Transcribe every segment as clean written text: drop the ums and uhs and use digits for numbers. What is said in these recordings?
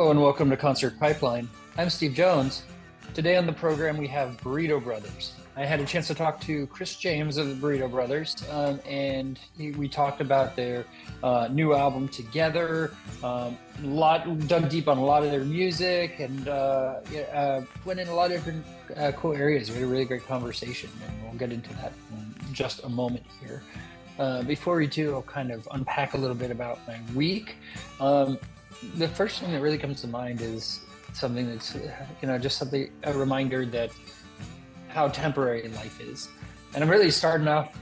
Hello and welcome to Concert Pipeline. I'm Steve Jones. Today on the program we have Burrito Brothers. I had a chance to talk to Chris James of the Burrito Brothers, and we talked about their new album together. Dug deep on a lot of their music, and went in a lot of different cool areas. We had a really great conversation, and we'll get into that in just a moment here. Before we do, I'll kind of unpack a little bit about my week. The first thing that really comes to mind is something that's, just a reminder that how temporary life is. And I'm really starting off,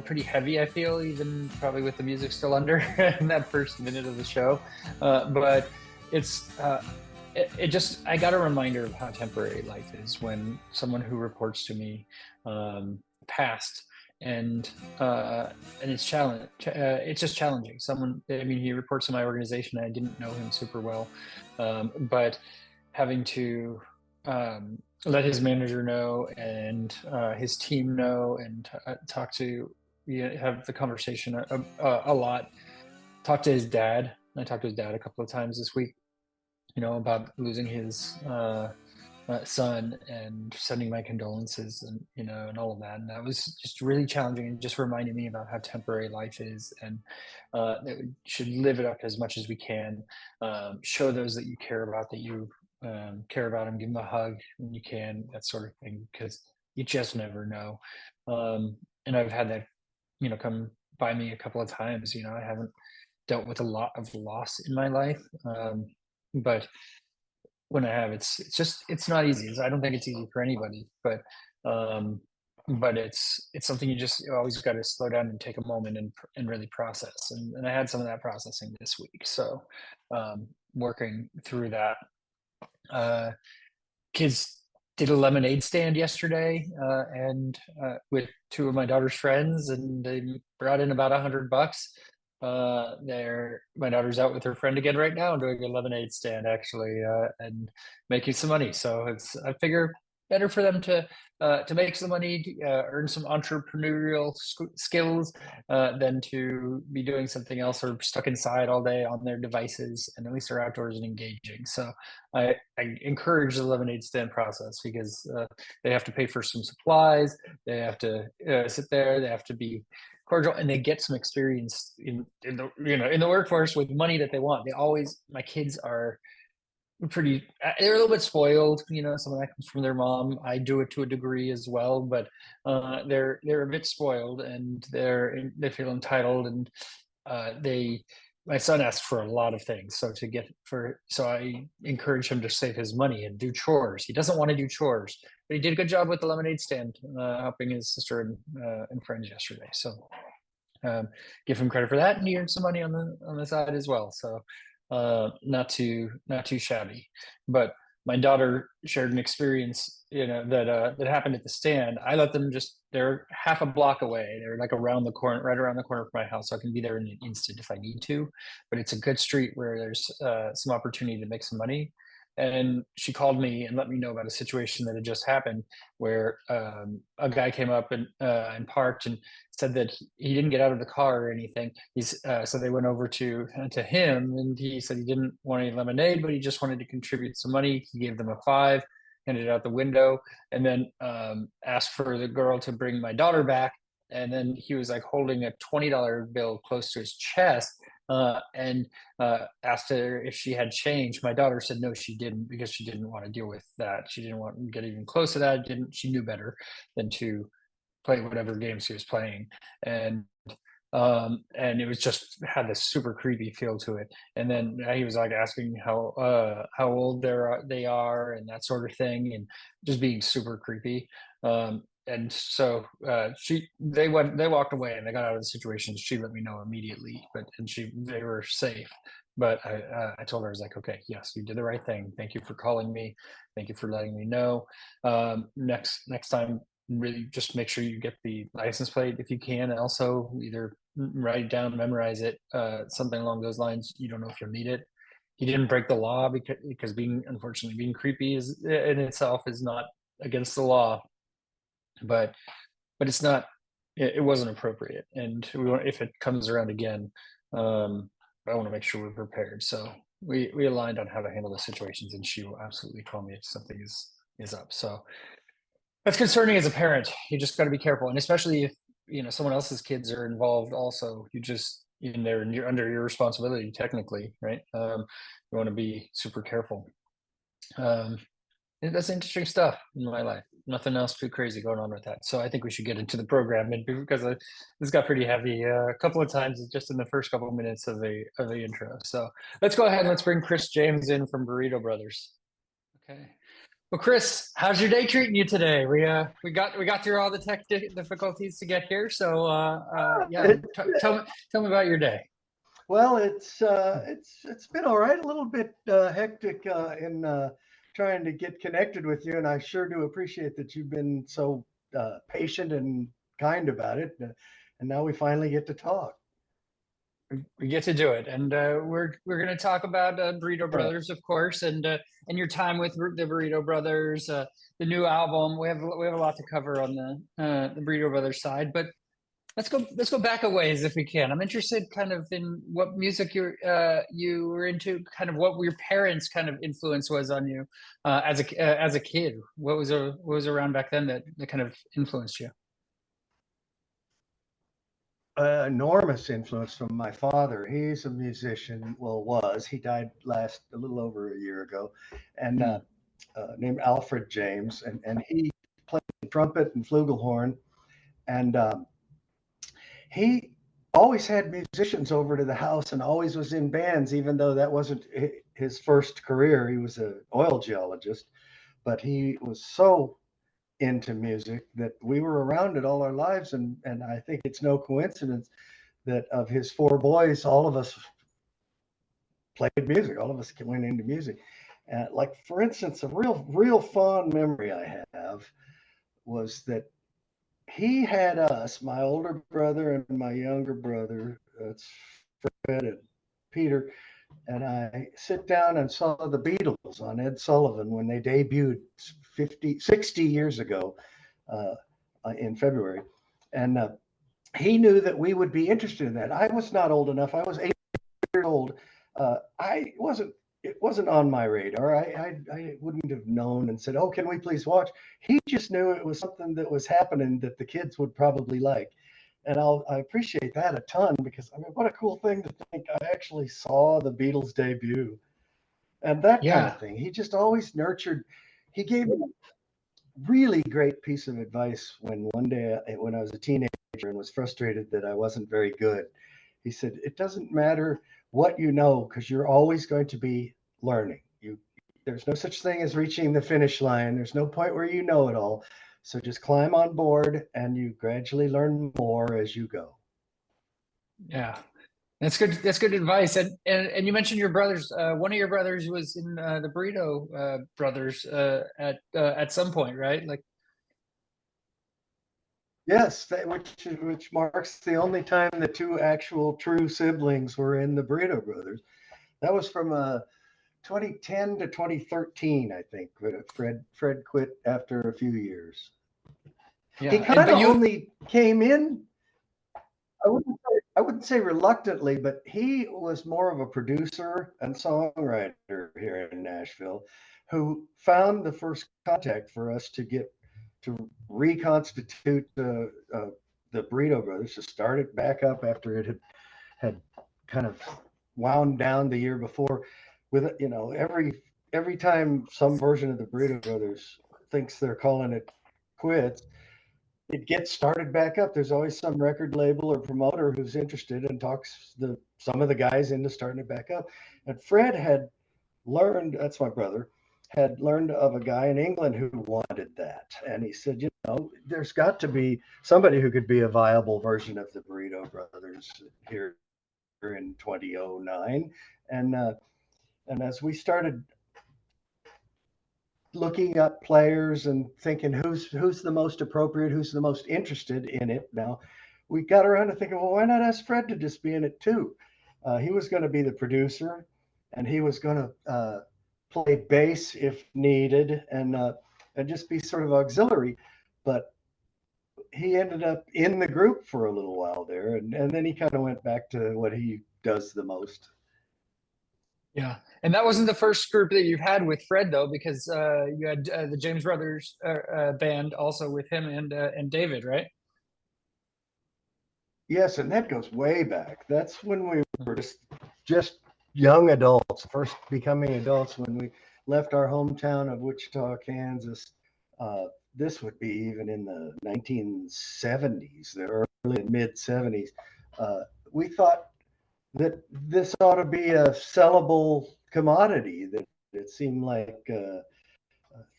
pretty heavy, I feel, even probably with the music still under in that first minute of the show. But it's, I got a reminder of how temporary life is when someone who reports to me passed. And it's challenge. It's just challenging. He reports to my organization. I didn't know him super well, but having to let his manager know and his team know, and have the conversation a lot. Talk to his dad. I talked to his dad a couple of times this week, about losing his son, and sending my condolences, and all of that. And that was just really challenging, and just reminded me about how temporary life is, and that we should live it up as much as we can. Show those that you care about that you care about them, give them a hug when you can, that sort of thing, because you just never know. And I've had that, come by me a couple of times. I haven't dealt with a lot of loss in my life, but when I have, it's not easy. I don't think it's easy for anybody, but it's something you always got to slow down and take a moment and really process. And I had some of that processing this week. So working through that. Kids did a lemonade stand yesterday, and with two of my daughter's friends, and they brought in about $100. My daughter's out with her friend again right now, doing a lemonade stand actually, and making some money. So I figure better for them to make some money, earn some entrepreneurial skills, than to be doing something else or stuck inside all day on their devices. And at least they're outdoors and engaging. So I encourage the lemonade stand process, because they have to pay for some supplies. They have to sit there. They have to be cordial, and they get some experience in the workforce with money that they want. My kids are they're a little bit spoiled, some of that comes from their mom. I do it to a degree as well, but they're a bit spoiled, and they feel entitled, and my son asks for a lot of things. So I encourage him to save his money and do chores. He doesn't want to do chores, but he did a good job with the lemonade stand, helping his sister and friends yesterday. So give him credit for that, and he earned some money on the side as well. So not too shabby. But my daughter shared an experience, that happened at the stand. I let them they're half a block away. They're like right around the corner from my house. So I can be there in an instant if I need to, but it's a good street where there's some opportunity to make some money. And she called me and let me know about a situation that had just happened, where a guy came up and parked, and said that he didn't get out of the car or anything. So they went over to him, and he said he didn't want any lemonade, but he just wanted to contribute some money. He gave them a $5, handed it out the window, and then asked for the girl to bring my daughter back. And then he was like holding a $20 bill close to his chest, and asked her if she had change. My daughter said no, she didn't, because she didn't want to deal with that. She didn't want to get even close to that. She knew better than to play whatever game she was playing. And it was just had this super creepy feel to it. And then he was like asking how old they are and that sort of thing, and just being super creepy. And so they walked away, and they got out of the situation. She let me know immediately, they were safe. But I told her, I was like, okay, yes, you did the right thing. Thank you for calling me. Thank you for letting me know. Next time, really just make sure you get the license plate if you can. And also either write it down, memorize it, something along those lines. You don't know if you'll need it. He didn't break the law, because unfortunately being creepy is in itself is not against the law. But it's not. It wasn't appropriate, and if it comes around again, I want to make sure we're prepared. So we aligned on how to handle the situations, and she will absolutely call me if something is up. So that's concerning as a parent. You just got to be careful, and especially if someone else's kids are involved. Also, you just in there and you're under your responsibility technically, right? You want to be super careful. Um, and that's interesting stuff in my life. Nothing else too crazy going on with that. So I think we should get into the program, and because this got pretty heavy a couple of times just in the first couple of minutes of the intro. So let's go ahead and let's bring Chris James in from Burrito Brothers. Okay. Well, Chris, how's your day treating you today? We got through all the tech difficulties to get here. So yeah, tell me about your day. Well, it's been all right. A little bit hectic in trying to get connected with you, and I sure do appreciate that you've been so patient and kind about it. And now we finally get to talk. We get to do it, and we're going to talk about Burrito Brothers, of course, and your time with the Burrito Brothers, the new album. We have a lot to cover on the Burrito Brothers side, but let's go back a ways if we can. I'm interested kind of in what music you were into, kind of what your parents' kind of influence was on you as a kid. What was around back then that kind of influenced you? Enormous influence from my father. He's a musician. Well, was he died a little over a year ago, and named Alfred James, and he played trumpet and flugelhorn, and he always had musicians over to the house and always was in bands, even though that wasn't his first career. He was an oil geologist, but he was so into music that we were around it all our lives. And I think it's no coincidence that of his four boys, all of us played music. All of us went into music. Like, for instance, a real fond memory I have was that he had us, my older brother and my younger brother, that's Fred and Peter, and I sit down and saw the Beatles on Ed Sullivan when they debuted 60 years ago in February. And he knew that we would be interested in that. I was not old enough. I was 8 years old. It wasn't on my radar. I wouldn't have known and said, "Oh, can we please watch?" He just knew it was something that was happening that the kids would probably like. And I appreciate that a ton, because I mean, what a cool thing to think I actually saw the Beatles debut and that kind of thing. He just always nurtured. He gave me a really great piece of advice when one day when I was a teenager and was frustrated that I wasn't very good. He said, "It doesn't matter what you know, because you're always going to be learning. There's no such thing as reaching the finish line. There's no point where you know it all. So just climb on board and you gradually learn more as you go." Yeah, that's good. That's good advice. And you mentioned your brothers. One of your brothers was in the Burrito Brothers at some point, right? Like, Yes, which marks the only time the two actual true siblings were in the Burrito Brothers. That was from 2010 to 2013, I think. Fred quit after a few years. yeah, He kind of only came in. I wouldn't say reluctantly, but he was more of a producer and songwriter here in Nashville, who found the first contact for us to reconstitute the Burrito Brothers, to start it back up after it had kind of wound down the year before. With every time some version of the Burrito Brothers thinks they're calling it quits, it gets started back up. There's always some record label or promoter who's interested and talks some of the guys into starting it back up. And Fred had learned, that's my brother, had learned of a guy in England who wanted that. And he said, there's got to be somebody who could be a viable version of the Burrito Brothers here in 2009. And as we started looking up players and thinking who's the most appropriate, who's the most interested in it, now we got around to thinking, well, why not ask Fred to just be in it too? He was going to be the producer, and he was going to play bass if needed, and just be sort of auxiliary. But he ended up in the group for a little while there, and then he kind of went back to what he does the most. Yeah, and that wasn't the first group that you've had with Fred though, because you had the James Brothers band also with him and David, right? Yes, and that goes way back. That's when we were just young adults, first becoming adults when we left our hometown of Wichita, Kansas. Uh, this would be even in the 1970s, the early and mid 70s. We thought that this ought to be a sellable commodity. That it seemed like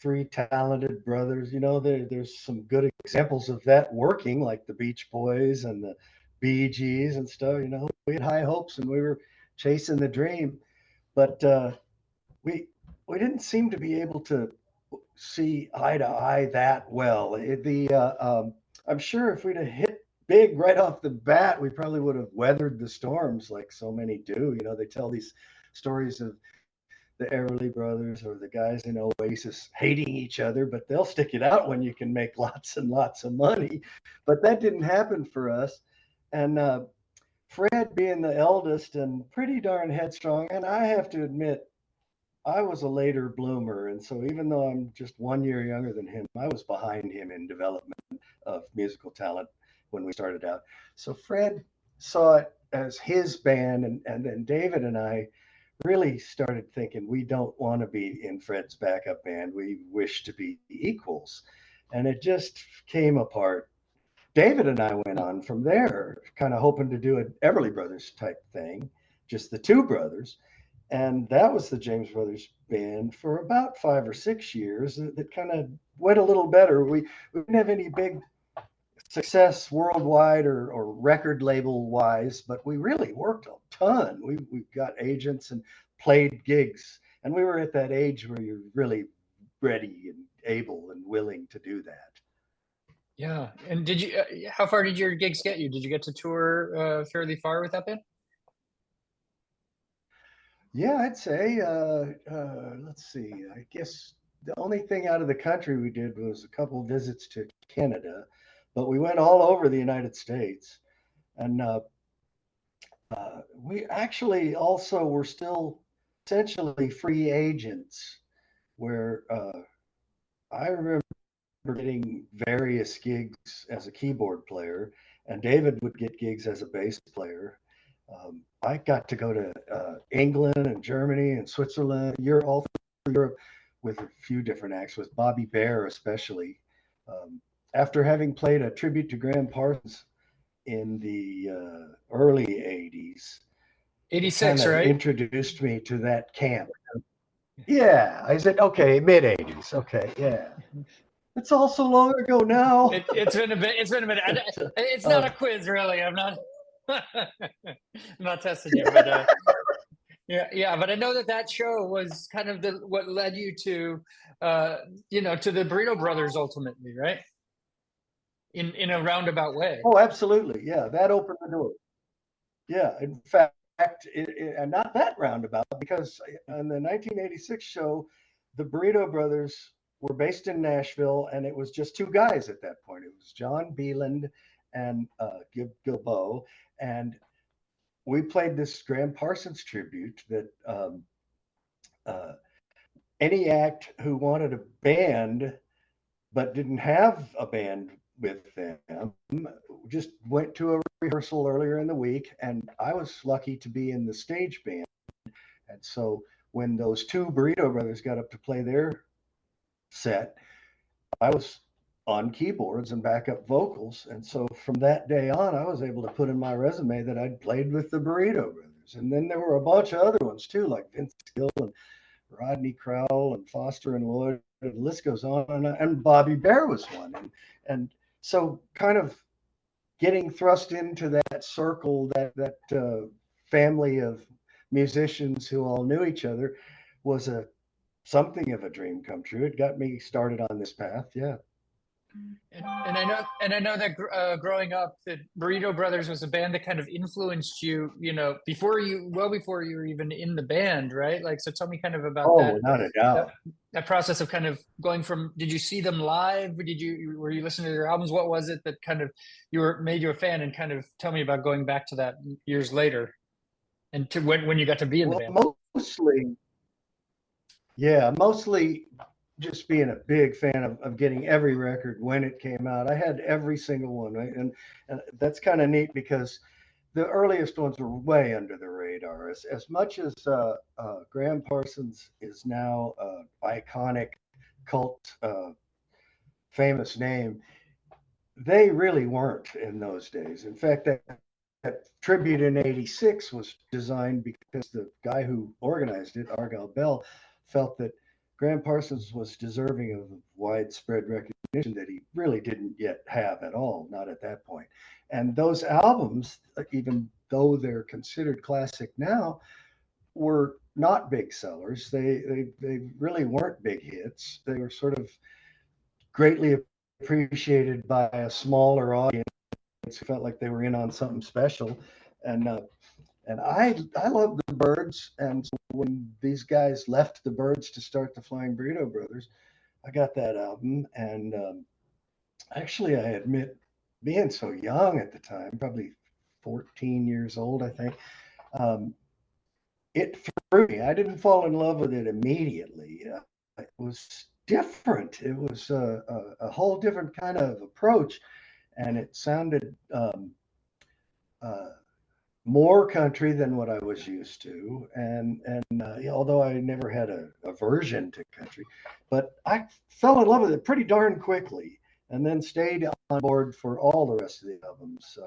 three talented brothers. You know, there's some good examples of that working, like the Beach Boys and the Bee Gees and stuff. You know, we had high hopes and we were chasing the dream, but we we didn't seem to be able to see eye to eye that well. I'm sure if we'd have hit big right off the bat, we probably would have weathered the storms like so many do. You know, they tell these stories of the Everly Brothers or the guys in Oasis hating each other, but they'll stick it out when you can make lots and lots of money. But that didn't happen for us. And Fred, being the eldest and pretty darn headstrong, and I have to admit, I was a later bloomer. And so even though I'm just 1 year younger than him, I was behind him in development of musical talent when we started out. So Fred saw it as his band, and then David and I really started thinking we don't want to be in Fred's backup band. We wish to be equals. And it just came apart. David and I went on from there, kind of hoping to do an Everly Brothers type thing, just the two brothers. And that was the James Brothers band for about 5 or 6 years. That kind of went a little better. We didn't have any big success worldwide or record label wise, but we really worked a ton. We got agents and played gigs, and we were at that age where you're really ready and able and willing to do that. Yeah. And did you? How far did your gigs get you? Did you get to tour fairly far with that band? Yeah, I'd say. Let's see. I guess the only thing out of the country we did was a couple visits to Canada, but we went all over the United States, and we actually also were still essentially free agents, where I remember getting various gigs as a keyboard player, and David would get gigs as a bass player. I got to go to England and Germany and Switzerland, all through Europe, with a few different acts, with Bobby Bear especially. After having played a tribute to Gram Parsons in the early 80s, it kind 86, of right? introduced me to that camp. Yeah, I said, okay, mid 80s. Okay, yeah. It's all so long ago now. It's been a bit. It's been a minute. It's not a quiz, really. I'm not. I'm not testing you, but yeah, yeah. But I know that that show was kind of the what led you to, to the Burrito Brothers ultimately, right? In a roundabout way. Oh, absolutely. Yeah, that opened the door. Yeah, in fact, and not that roundabout, because on the 1986 show, the Burrito Brothers were based in Nashville, and it was just two guys at that point. It was John Beeland and Gilbo, and we played this Gram Parsons tribute that uh, any act who wanted a band but didn't have a band with them just went to a rehearsal earlier in the week, and I was lucky to be in the stage band. And so when those two Burrito Brothers got up to play their set, I was on keyboards and backup vocals. And so from that day on, I was able to put in my resume that I'd played with the Burrito Brothers. And then there were a bunch of other ones too, like Vince Gill and Rodney Crowell and Foster and Lloyd. The list goes on, and Bobby Bear was one. And so kind of getting thrust into that circle, that family of musicians who all knew each other, was a something of a dream come true. It got me started on this path. Yeah. And I know that growing up, that Burrito Brothers was a band that kind of influenced you, well before you were even in the band, right? Like, so tell me kind of about Oh, that without a that, doubt. that process of kind of going from. Did you see them live? Were you listening to their albums? What was it that kind of made you a fan? And kind of tell me about going back to that years later and to when you got to be in the Well, band. mostly, yeah, mostly just being a big fan of getting every record when it came out. I had every single one, right? And that's kind of neat because the earliest ones were way under the radar. As much as Gram Parsons is now iconic, cult, famous name, they really weren't in those days. In fact, that tribute in '86 was designed because the guy who organized it, Argyle Bell, felt that Graham Parsons was deserving of widespread recognition that he really didn't yet have at all, not at that point. And those albums, even though they're considered classic now, were not big sellers. They really weren't big hits. They were sort of greatly appreciated by a smaller audience who felt like they were in on something special. And I love the Byrds. And so when these guys left the Byrds to start the Flying Burrito Brothers, I got that album. And actually, I admit, being so young at the time, probably 14 years old, I think, it threw me. I didn't fall in love with it immediately. It was different. It was a whole different kind of approach, and it sounded more country than what I was used to. And although I never had a aversion to country, but I fell in love with it pretty darn quickly, and then stayed on board for all the rest of the albums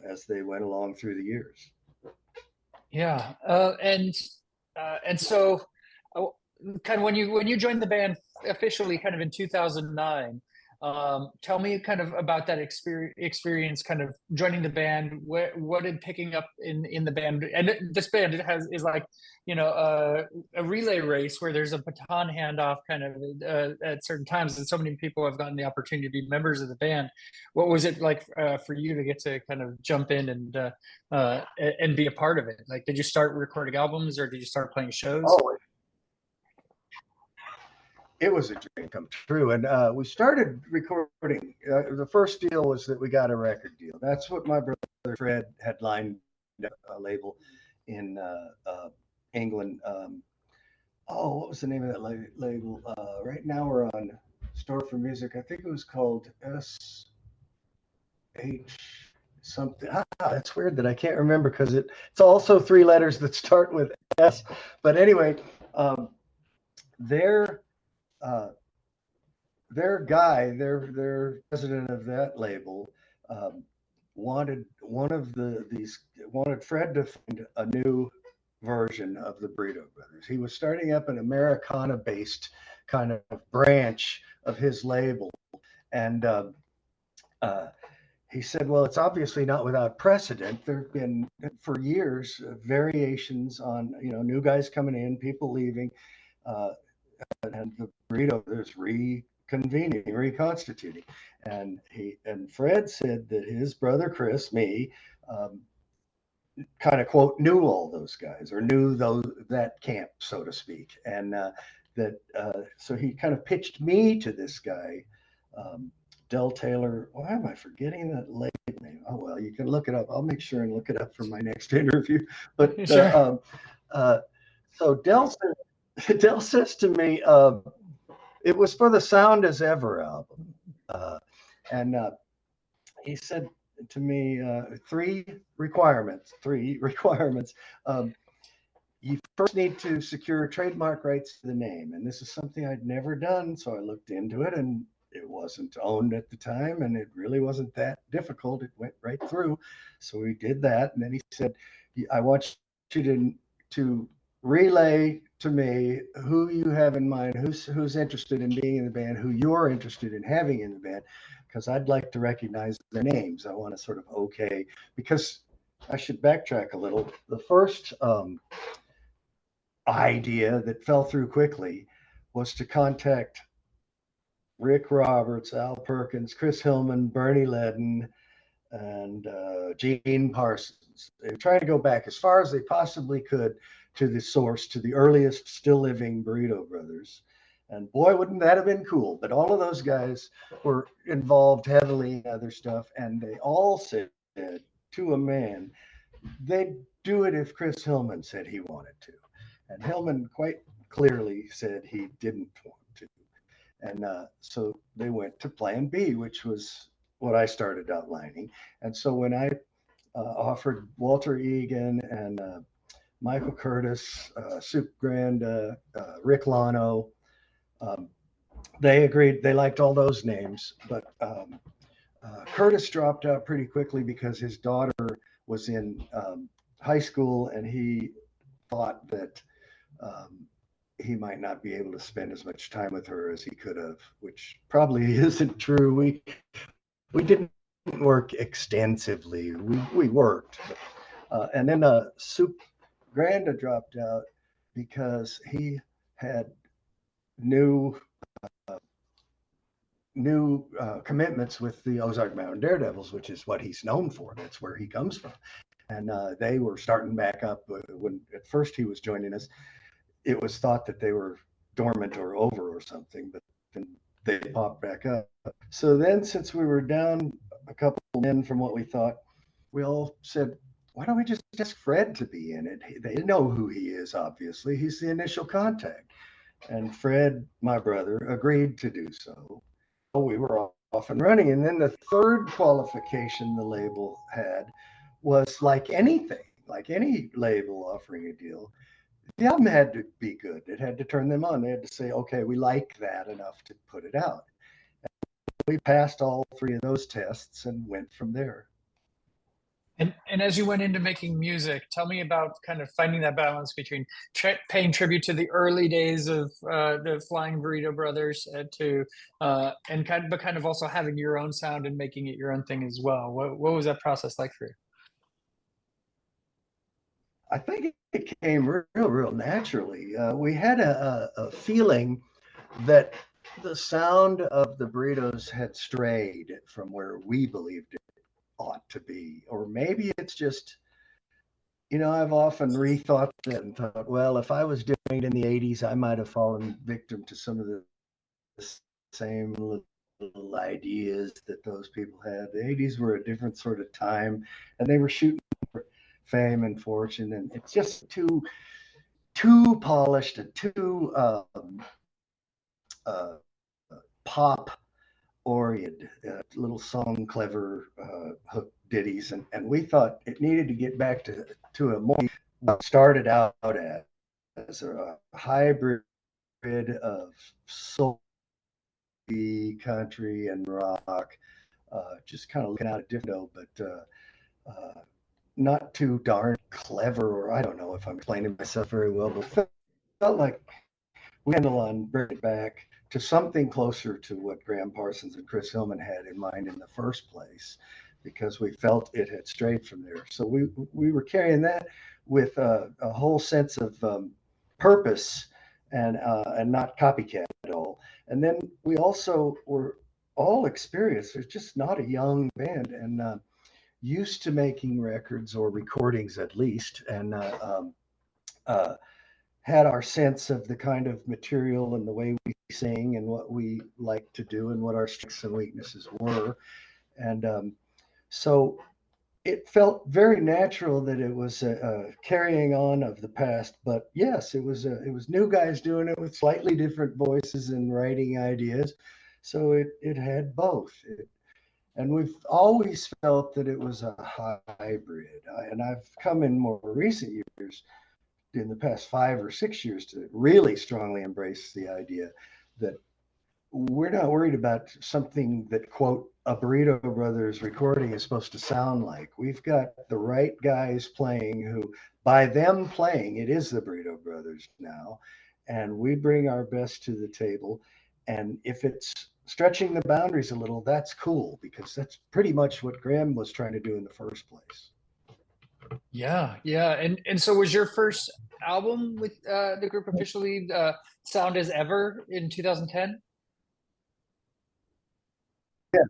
as they went along through the years. Yeah, and so, kind of when you joined the band officially, kind of in 2009. Tell me kind of about that experience, kind of joining the band. What did picking up in the band, and this band is like, a relay race where there's a baton handoff kind of at certain times, and so many people have gotten the opportunity to be members of the band. What was it like for you to get to kind of jump in and be a part of it? Like, did you start recording albums, or did you start playing shows? Oh, it was a dream come true. And we started recording. The first deal was that we got a record deal. That's what my brother Fred had lined up a label in England. What was the name of that label? Right now we're on Store for Music. I think it was called SH something. That's weird that I can't remember because it's also three letters that start with S. But anyway, their president of that label, wanted wanted Fred to find a new version of the Burrito Brothers. He was starting up an Americana-based kind of branch of his label, and he said, "Well, it's obviously not without precedent. There have been for years variations on new guys coming in, people leaving." And the Burrito Brothers reconstituting, and Fred said that his brother Chris, me, kind of quote knew all those guys, or knew that camp, so to speak, and so he kind of pitched me to this guy, Del Taylor. Why am I forgetting that label name? Oh well, you can look it up. I'll make sure and look it up for my next interview. But Sure. So Del says to me, it was for the Sound as Ever album. And he said to me, three requirements. You first need to secure trademark rights to the name. And this is something I'd never done. So I looked into it, and it wasn't owned at the time, and it really wasn't that difficult. It went right through. So we did that. And then he said, I want you to relay to me who you have in mind, who's interested in being in the band, who you're interested in having in the band, because I'd like to recognize their names. I want to sort of because I should backtrack a little. The first idea that fell through quickly was to contact Rick Roberts, Al Perkins, Chris Hillman, Bernie Ledden, and Gene Parsons. They were trying to go back as far as they possibly could to the source, to the earliest still living Burrito Brothers. And boy, wouldn't that have been cool. But all of those guys were involved heavily in other stuff, and they all said to a man they'd do it if Chris Hillman said he wanted to. And Hillman quite clearly said he didn't want to. And so they went to plan B, which was what I started outlining. And so when I offered Walter Egan and Michael Curtis, Soup Grand, Rick Lano, um, they agreed. They liked all those names, but Curtis dropped out pretty quickly because his daughter was in high school, and he thought that he might not be able to spend as much time with her as he could have, which probably isn't true. We didn't work extensively. We worked, and then Soup Granda dropped out because he had new commitments with the Ozark Mountain Daredevils, which is what he's known for. That's where he comes from. And they were starting back up when at first he was joining us. It was thought that they were dormant or over or something, but then they popped back up. So then, since we were down a couple men from what we thought, we all said, why don't we just ask Fred to be in it? They know who he is, obviously. He's the initial contact. And Fred, my brother, agreed to do so. We were off and running. And then the third qualification the label had was like anything, like any label offering a deal, the album had to be good. It had to turn them on. They had to say, okay, we like that enough to put it out. And we passed all three of those tests and went from there. And as you went into making music, tell me about kind of finding that balance between paying tribute to the early days of the Flying Burrito Brothers and kind of also having your own sound and making it your own thing as well. What was that process like for you? I think it came real naturally. We had a feeling that the sound of the Burritos had strayed from where we believed it ought to be. Or maybe it's just, I've often rethought that and thought, well, if I was doing it in the 80s, I might have fallen victim to some of the same little ideas that those people had. The 80s were a different sort of time, and they were shooting for fame and fortune, and it's just too polished and too pop oriented, little song clever hook ditties, and we thought it needed to get back to a more started out as a hybrid of soul, country, and rock, just kind of looking out a different, but not too darn clever, or I don't know if I'm explaining myself very well, but felt like we handle on bring it back to something closer to what Gram Parsons and Chris Hillman had in mind in the first place, because we felt it had strayed from there. So we were carrying that with a whole sense of purpose and not copycat at all. And then we also were all experienced. There's just not a young band, and used to making records or recordings at least, and had our sense of the kind of material and the way we sing and what we like to do and what our strengths and weaknesses were. And so it felt very natural that it was a carrying on of the past. But yes, it was new guys doing it with slightly different voices and writing ideas. So it had both. And we've always felt that it was a hybrid. And I've come in more recent years, in the past 5 or 6 years, to really strongly embrace the idea that we're not worried about something that, quote, a Burrito Brothers recording is supposed to sound like. We've got the right guys playing who, by them playing, it is the Burrito Brothers now. And we bring our best to the table. And if it's stretching the boundaries a little, that's cool, because that's pretty much what Gram was trying to do in the first place. Yeah. And so was your first album with the group officially Sound as Ever in 2010? Yes.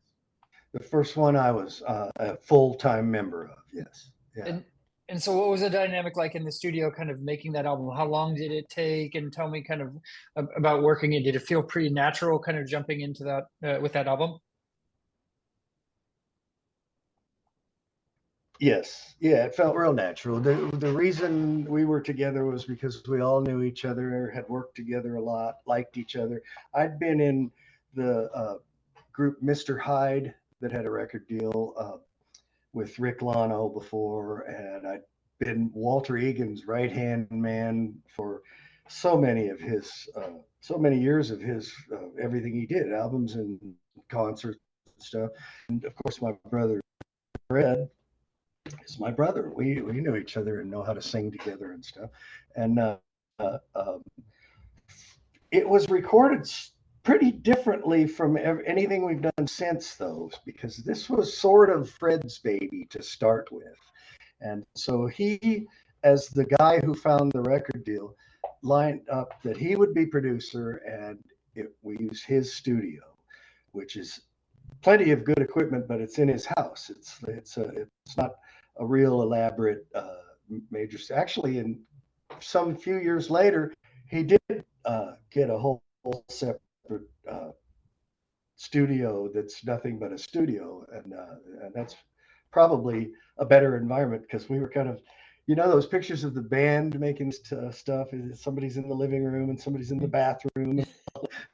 The first one I was a full-time member of, yes. Yeah. And so what was the dynamic like in the studio, kind of making that album? How long did it take? And tell me kind of about working it. Did it feel pretty natural kind of jumping into that with that album? Yes, yeah, it felt real natural. The reason we were together was because we all knew each other, had worked together a lot, liked each other. I'd been in the group Mr. Hyde that had a record deal with Rick Lano before, and I'd been Walter Egan's right hand man for so many years of his everything he did, albums and concerts and stuff. And of course, my brother Fred is my brother. We knew each other and know how to sing together and stuff. And it was recorded pretty differently from anything we've done since those, because this was sort of Fred's baby to start with. And so he, as the guy who found the record deal, lined up that he would be producer, and we use his studio, which is plenty of good equipment, but it's in his house. It's not a real elaborate major. Actually, in some few years later, he did get a whole separate studio that's nothing but a studio, and that's probably a better environment, because we were kind of, those pictures of the band making stuff. Somebody's in the living room and somebody's in the bathroom.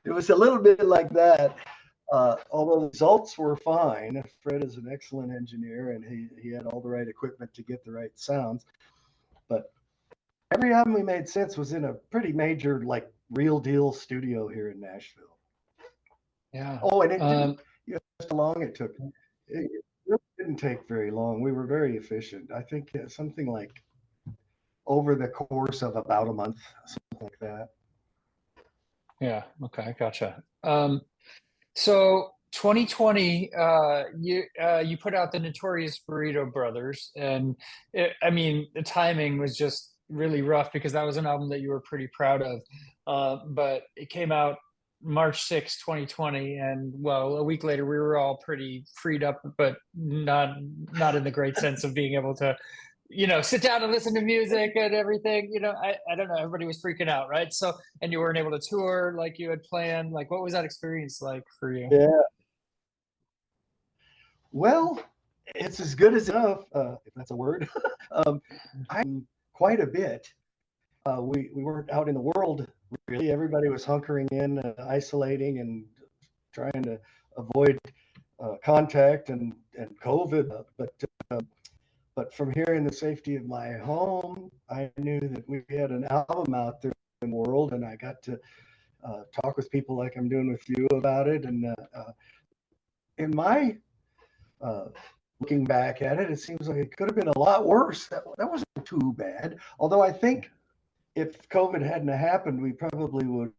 It was a little bit like that. Although the results were fine. Fred is an excellent engineer, and he had all the right equipment to get the right sounds. But every album we made since was in a pretty major, like, real deal studio here in Nashville. Yeah. Oh, and it didn't, just how long it took. It really didn't take very long. We were very efficient. I think something like over the course of about a month, something like that. Yeah. Okay. Gotcha. So 2020, you put out the notorious Burrito Brothers, and I mean, the timing was just really rough because that was an album that you were pretty proud of. But it came out March 6th, 2020, and well, a week later we were all pretty freed up, but not in the great sense of being able to, sit down and listen to music and everything. I don't know, everybody was freaking out, right? So, and you weren't able to tour like you had planned. Like, what was that experience like for you? Yeah. Well, it's as good as enough, if that's a word. I'm quite a bit. We weren't out in the world, really. Everybody was hunkering in, isolating, and trying to avoid contact and COVID. But from here in the safety of my home, I knew that we had an album out there in the world, and I got to talk with people like I'm doing with you about it. And in my looking back at it, it seems like it could have been a lot worse. That wasn't too bad. Although I think if COVID hadn't happened, we probably would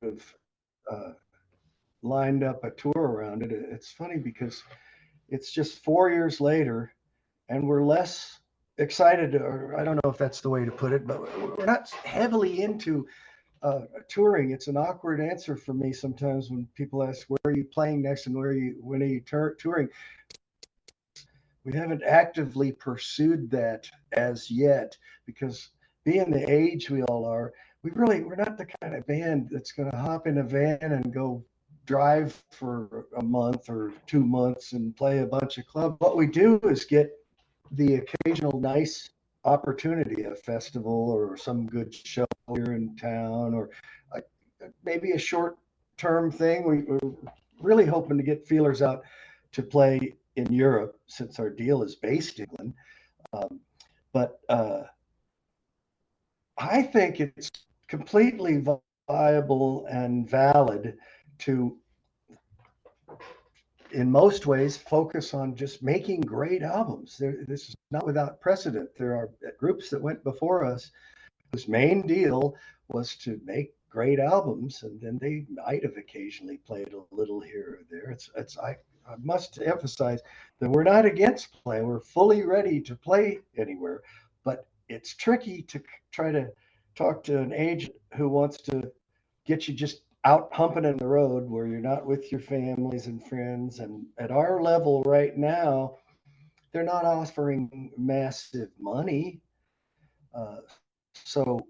have lined up a tour around it. It's funny because it's just 4 years later, and we're less excited, or I don't know if that's the way to put it, but we're not heavily into touring. It's an awkward answer for me sometimes when people ask, where are you playing next and when are you touring? We haven't actively pursued that as yet, because being the age we all are, we're not the kind of band that's going to hop in a van and go drive for a month or 2 months and play a bunch of clubs. What we do is get the occasional nice opportunity, a festival or some good show here in town, or maybe a short-term thing. We're really hoping to get feelers out to play in Europe, since our deal is based in England. But I think it's completely viable and valid to, in most ways, focus on just making great albums. This is not without precedent. There are groups that went before us whose main deal was to make great albums, and then they might have occasionally played a little here or there. I must emphasize that we're not against play. We're fully ready to play anywhere, but it's tricky to try to talk to an agent who wants to get you just out humping in the road where you're not with your families and friends. And at our level right now, they're not offering massive money. So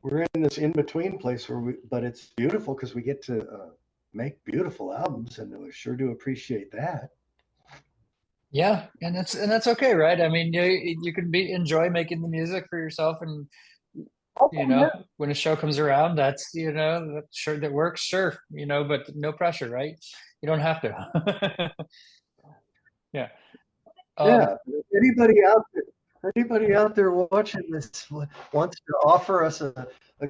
we're in this in-between place but it's beautiful because we get to make beautiful albums, and we sure do appreciate that. Yeah, and that's okay, right? I mean, you can be enjoy making the music for yourself, and Oh you yeah, know, when a show comes around, that's sure that works, sure, but no pressure, right? You don't have to. Yeah. Um, yeah. If anybody out there watching this wants to offer us a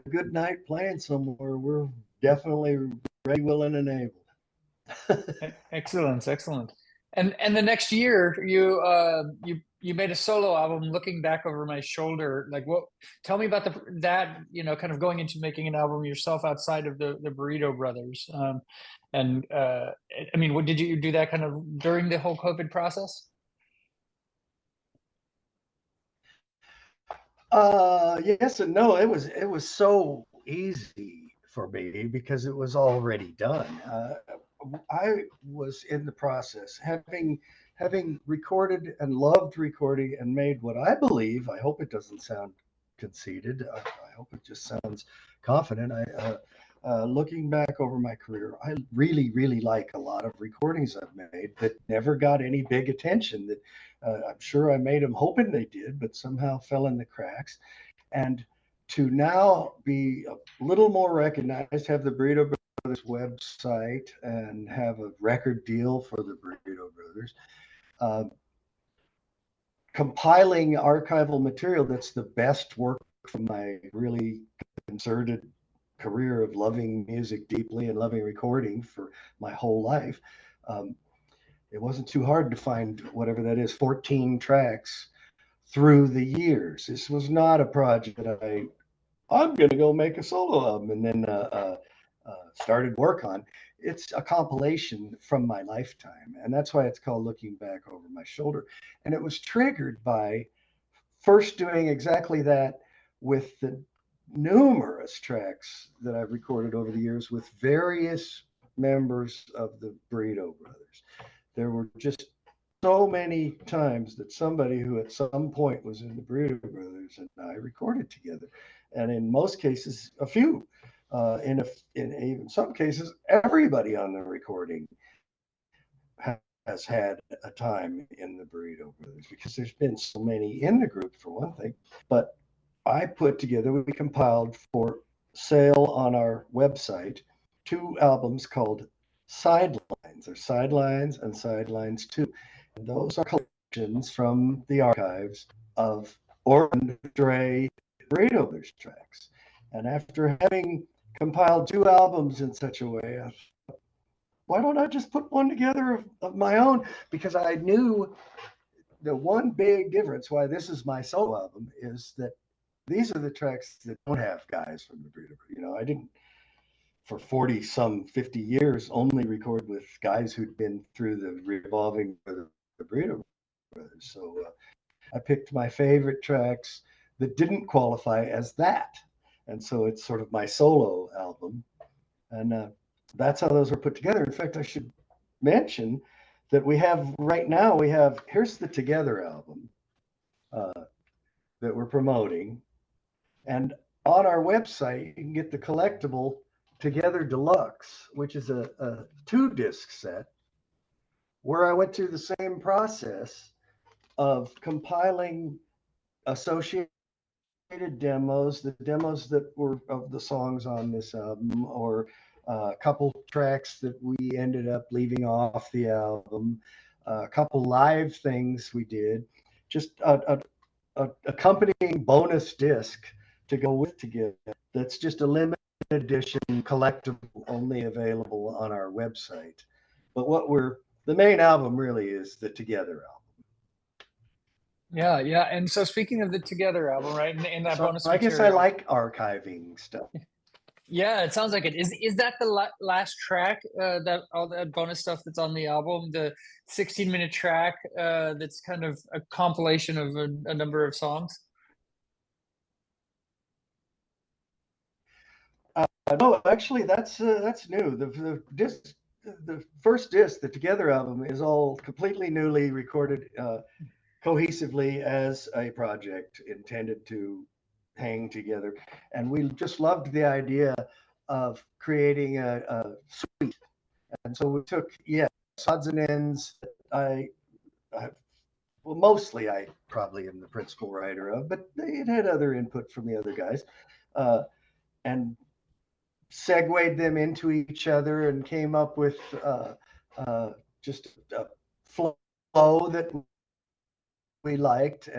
good night playing somewhere, we're definitely ready, willing, and able. Excellent, excellent. And the next year, you made a solo album. Looking back over my shoulder, like what? Tell me about that. Kind of going into making an album yourself outside of the Burrito Brothers. And I mean, what did you do that kind of during the whole COVID process? Yes and no. It was so easy for me because it was already done. I was in the process, having recorded and loved recording and made what I believe. I hope it doesn't sound conceited. I hope it just sounds confident. Looking back over my career, I really, really like a lot of recordings I've made that never got any big attention. That I'm sure I made them hoping they did, but somehow fell in the cracks. And to now be a little more recognized, have the Burrito Brothers website and have a record deal for the Burrito Brothers, uh, compiling archival material that's the best work from my really concerted career of loving music deeply and loving recording for my whole life. Um, it wasn't too hard to find whatever that is, 14 tracks through the years. This was not a project that I'm going to go make a solo album and then started work on. It's a compilation from my lifetime. And that's why it's called Looking Back Over My Shoulder. And it was triggered by first doing exactly that with the numerous tracks that I've recorded over the years with various members of the Burrito Brothers. There were just so many times that somebody who at some point was in the Burrito Brothers and I recorded together, and in most cases, a few. In even some cases, everybody on the recording has had a time in the Burrito Brothers because there's been so many in the group for one thing. But we compiled for sale on our website two albums called Sidelines, or Sidelines and Sidelines 2. And those are collections from the archives of Orton Dre Burrito Brothers tracks. And after having compiled two albums in such a way, why don't I just put one together of my own? Because I knew the one big difference why this is my solo album is that these are the tracks that don't have guys from the Burrito. I didn't for 40 some 50 years only record with guys who'd been through the revolving of the Burrito Brothers. So I picked my favorite tracks that didn't qualify as that. And so it's sort of my solo album. And that's how those were put together. In fact, I should mention that here's the Together album uh, that we're promoting. And on our website, you can get the collectible Together Deluxe, which is a 2-disc set where I went through the same process of compiling associated demos, the demos that were of the songs on this album, or a couple tracks that we ended up leaving off the album, a couple live things we did, just a accompanying bonus disc to go with Together. That's just a limited edition collectible, only available on our website. But the main album really is the Together album. Yeah, yeah. And so speaking of the Together album, right, and that So bonus I guess I material, like archiving stuff. yeah, it sounds like it. Is that the last track, that all that bonus stuff that's on the album, the 16-minute track, that's kind of a compilation of a number of songs? No, actually, that's new. The first disc, the Together album, is all completely newly recorded cohesively as a project intended to hang together. And we just loved the idea of creating a suite. And so we took, yes, odds and ends. I well, mostly I probably am the principal writer of, but it had other input from the other guys, uh, and segued them into each other and came up with uh, just a flow that we liked,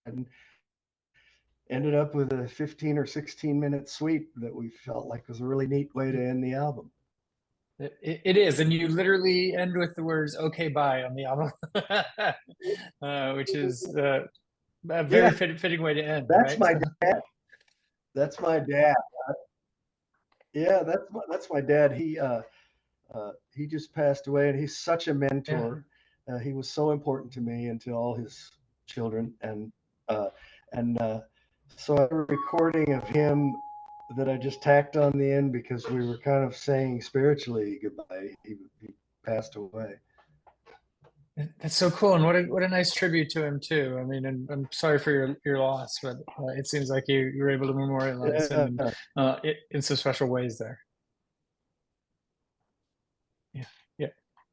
and ended up with a 15 or 16-minute suite that we felt like was a really neat way to end the album. It is, and you literally end with the words "Okay, bye" on the album, which is a very Yeah, fitting way to end, that's right? my dad. That's my dad. Yeah, that's my dad. He just passed away, and he's such a Yeah. mentor. He was so important to me and to all his children, uh, and so I have a recording of him that I just tacked on the end because we were kind of saying spiritually goodbye. He passed away. That's so cool, and what a nice tribute to him too. I mean, and I'm sorry for your loss, but it seems like you were able to memorialize him Yeah. in some special ways there. Yeah, yeah,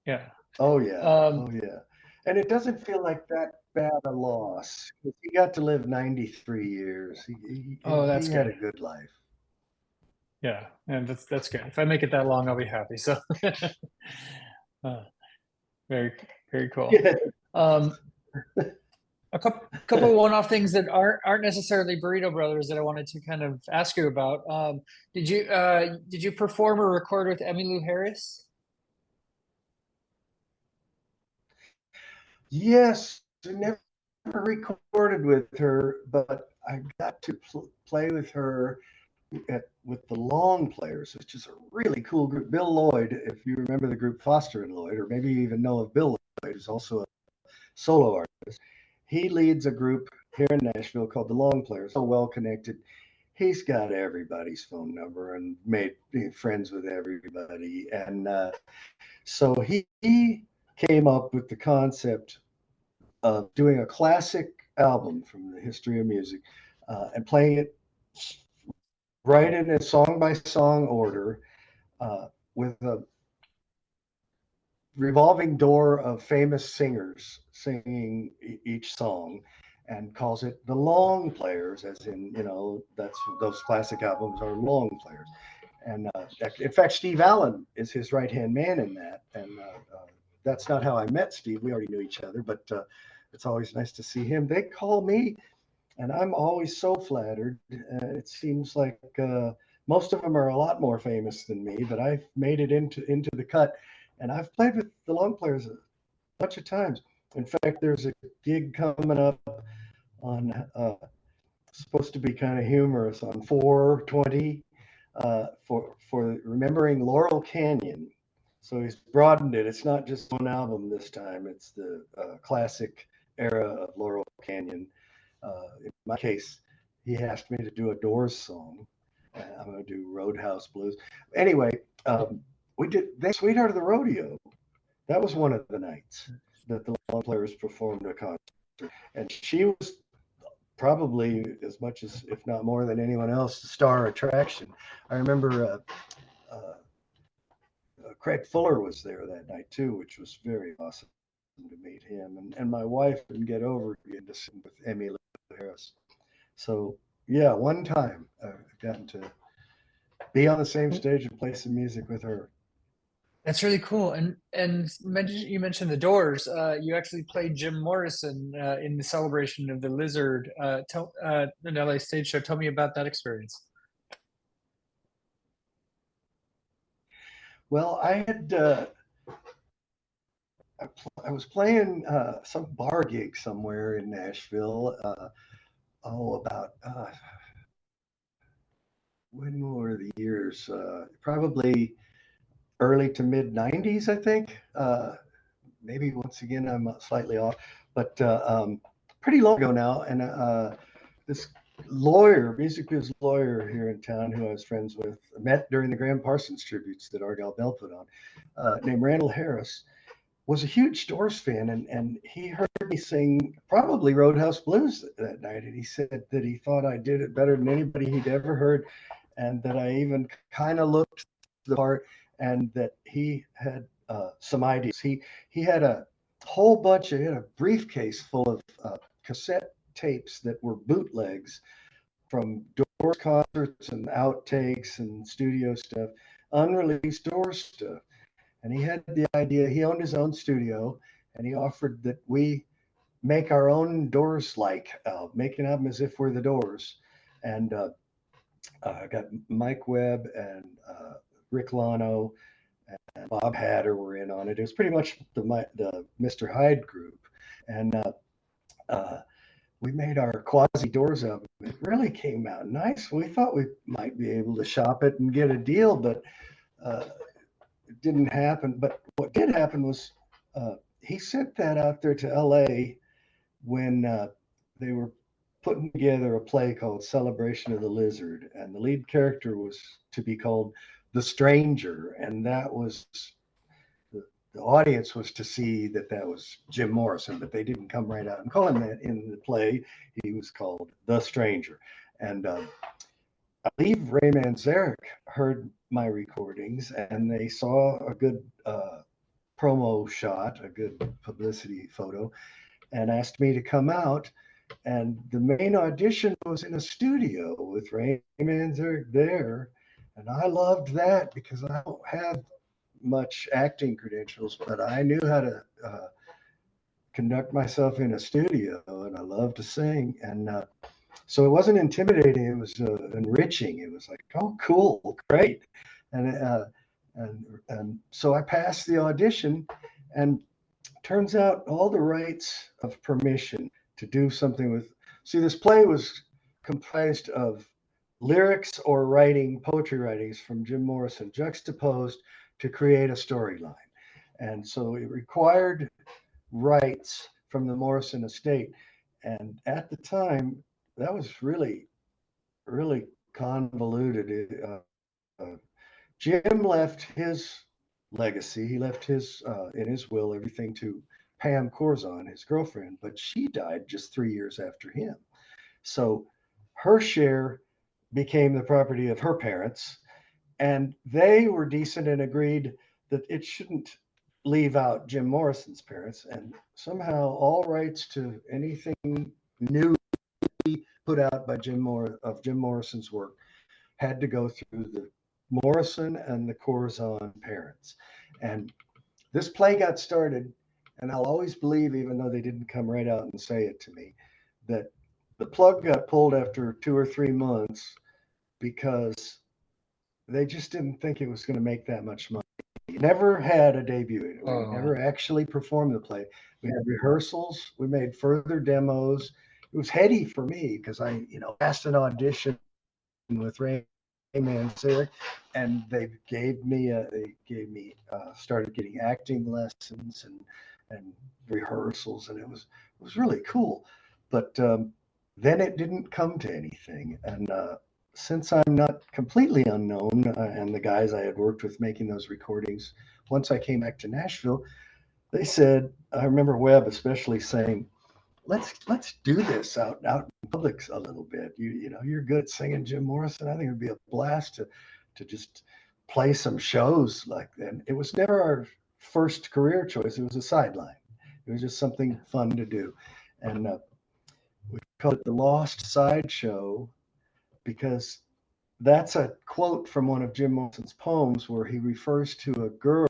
yeah. Oh yeah. Um, Oh yeah. And it doesn't feel like that bad a loss. He got to live 93 years. oh, He that's had a good. good life. Yeah, and that's good. If I make it that long, I'll be happy. So, uh, very very cool. Yeah. Um, a couple one-off things that aren't necessarily Burrito Brothers that I wanted to kind of ask you about. Did you perform or record with Emmylou Harris? Yes, I never recorded with her, but I got to play with her with the Long Players, which is a really cool group. Bill Lloyd, if you remember the group Foster and Lloyd, or maybe you even know of Bill Lloyd, who's also a solo artist. He leads a group here in Nashville called the Long Players. So well connected. He's got everybody's phone number and made friends with everybody. And so he came up with the concept of doing a classic album from the history of music and playing it right in a song by song order with a revolving door of famous singers singing each song, and calls it the Long Players, as in, that's those classic albums are long players. And in fact, Steve Allen is his right hand man in that. And that's not how I met Steve. We already knew each other, but it's always nice to see him. They call me, and I'm always so flattered. It seems like most of them are a lot more famous than me, but I've made it into the cut, and I've played with the Long Players a bunch of times. In fact, there's a gig coming up on supposed to be kind of humorous on 420 for remembering Laurel Canyon. So he's broadened it. It's not just one album this time. It's the classic era of Laurel Canyon. In my case, he asked me to do a Doors song. I'm going to do Roadhouse Blues. Anyway, we did Sweetheart of the Rodeo. That was one of the nights that the Long Players performed a concert. And she was probably as much as, if not more than anyone else, the star attraction. I remember Craig Fuller was there that night too, which was very awesome to meet him. And my wife didn't get over getting to sing with Emmylou Harris. So yeah, one time I've gotten to be on the same stage and play some music with her. That's really cool. And you mentioned the Doors. You actually played Jim Morrison in the celebration of the Lizard an LA stage show. Tell me about that experience. Well, I was playing some bar gig somewhere in Nashville. About when were the years? Probably early to mid 90s, I think. Maybe once again, I'm slightly off, but pretty long ago now. And this music biz lawyer here in town who I was friends with, met during the Gram Parsons tributes that Argyle Bell put on, named Randall Harris, was a huge Doors fan. And he heard me sing probably Roadhouse Blues that night. And he said that he thought I did it better than anybody he'd ever heard, and that I even kind of looked the part, and that he had some ideas. He had a whole bunch of, he had a briefcase full of cassette tapes that were bootlegs from Doors concerts and outtakes and studio stuff, unreleased Doors stuff. And he had the idea, he owned his own studio, and he offered that we make our own Doors-like album, make an album as if we're the Doors. And I got Mike Webb and Rick Lano and Bob Hatter were in on it. It was pretty much the Mr. Hyde group. And we made our quasi Doors album. It really came out nice. We thought we might be able to shop it and get a deal, but it didn't happen. But what did happen was he sent that out there to LA when they were putting together a play called Celebration of the Lizard, and the lead character was to be called the Stranger, and that was the audience was to see that was Jim Morrison, but they didn't come right out and call him that in the play. He was called the Stranger. And I believe Ray Manzarek heard my recordings, and they saw a good promo shot, a good publicity photo, and asked me to come out. And the main audition was in a studio with Ray Manzarek there. And I loved that because I don't have much acting credentials, but I knew how to conduct myself in a studio, and I love to sing. And so it wasn't intimidating, it was enriching. It was like, oh, cool, great. And so I passed the audition, and turns out all the rights of permission to do something with, see, this play was comprised of lyrics or poetry writings from Jim Morrison juxtaposed to create a storyline. And so it required rights from the Morrison estate. And at the time, that was really, really convoluted. Jim left his legacy. He left his, in his will, everything to Pam Corzon, his girlfriend, but she died just 3 years after him. So her share became the property of her parents, and they were decent and agreed that it shouldn't leave out Jim Morrison's parents. And somehow all rights to anything new put out by Jim Morrison's work had to go through the Morrison and the Corzon parents. And this play got started, and I'll always believe, even though they didn't come right out and say it to me, that the plug got pulled after 2 or 3 months because they just didn't think it was going to make that much money. We never had a debut. We never actually performed the play. We had rehearsals. We made further demos. It was heady for me because I, passed an audition with Ray Manzarek, and they started getting acting lessons and rehearsals, and it was really cool. But then it didn't come to anything. And since I'm not completely unknown, and the guys I had worked with making those recordings, once I came back to Nashville, they said, I remember Webb especially saying, let's do this out in public a little bit. You're good at singing Jim Morrison. I think it'd be a blast to just play some shows like that. It was never our first career choice. It was a sideline. It was just something fun to do. And we called it the Lost Sideshow because that's a quote from one of Jim Morrison's poems where he refers to a girl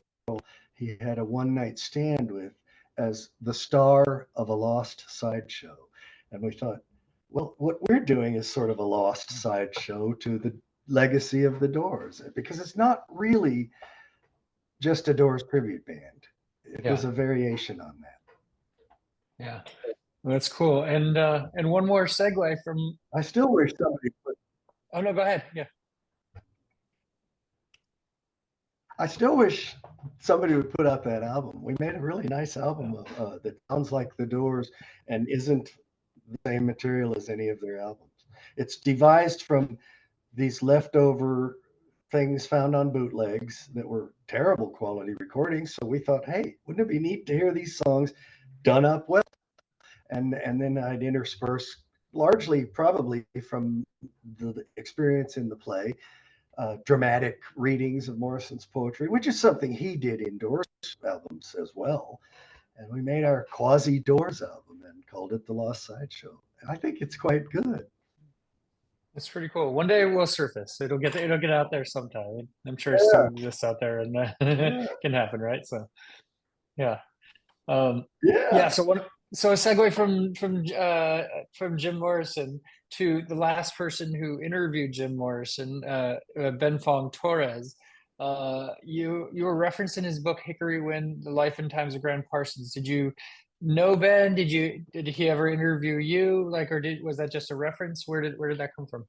he had a one-night stand with as the star of a lost sideshow. And we thought, well, what we're doing is sort of a lost sideshow to the legacy of the Doors, because it's not really just a Doors tribute band. It was a variation on that. Yeah, well, that's cool. And one more segue from. I still wish somebody put. Oh no, go ahead. Yeah. I still wish somebody would put out that album. We made a really nice album that sounds like the Doors and isn't the same material as any of their albums. It's devised from these leftover things found on bootlegs that were terrible quality recordings. So we thought, hey, wouldn't it be neat to hear these songs done up well? And then I'd intersperse, largely probably from the experience in the play, dramatic readings of Morrison's poetry, which is something he did in Doors albums as well. and we made our Quasi Doors album and called it The Lost Sideshow. I think it's quite good. It's pretty cool. One day it will surface. It'll get out there sometime. I'm sure it still Yeah, exists out there and yeah, can happen, right? So yeah. Um, yeah, yeah. so a segue from Jim Morrison to the last person who interviewed Jim Morrison, Ben Fong-Torres. You were referenced in his book Hickory Wind: The Life and Times of Gram Parsons. Did you know Ben? Did he ever interview you? Like, or was that just a reference? Where did that come from?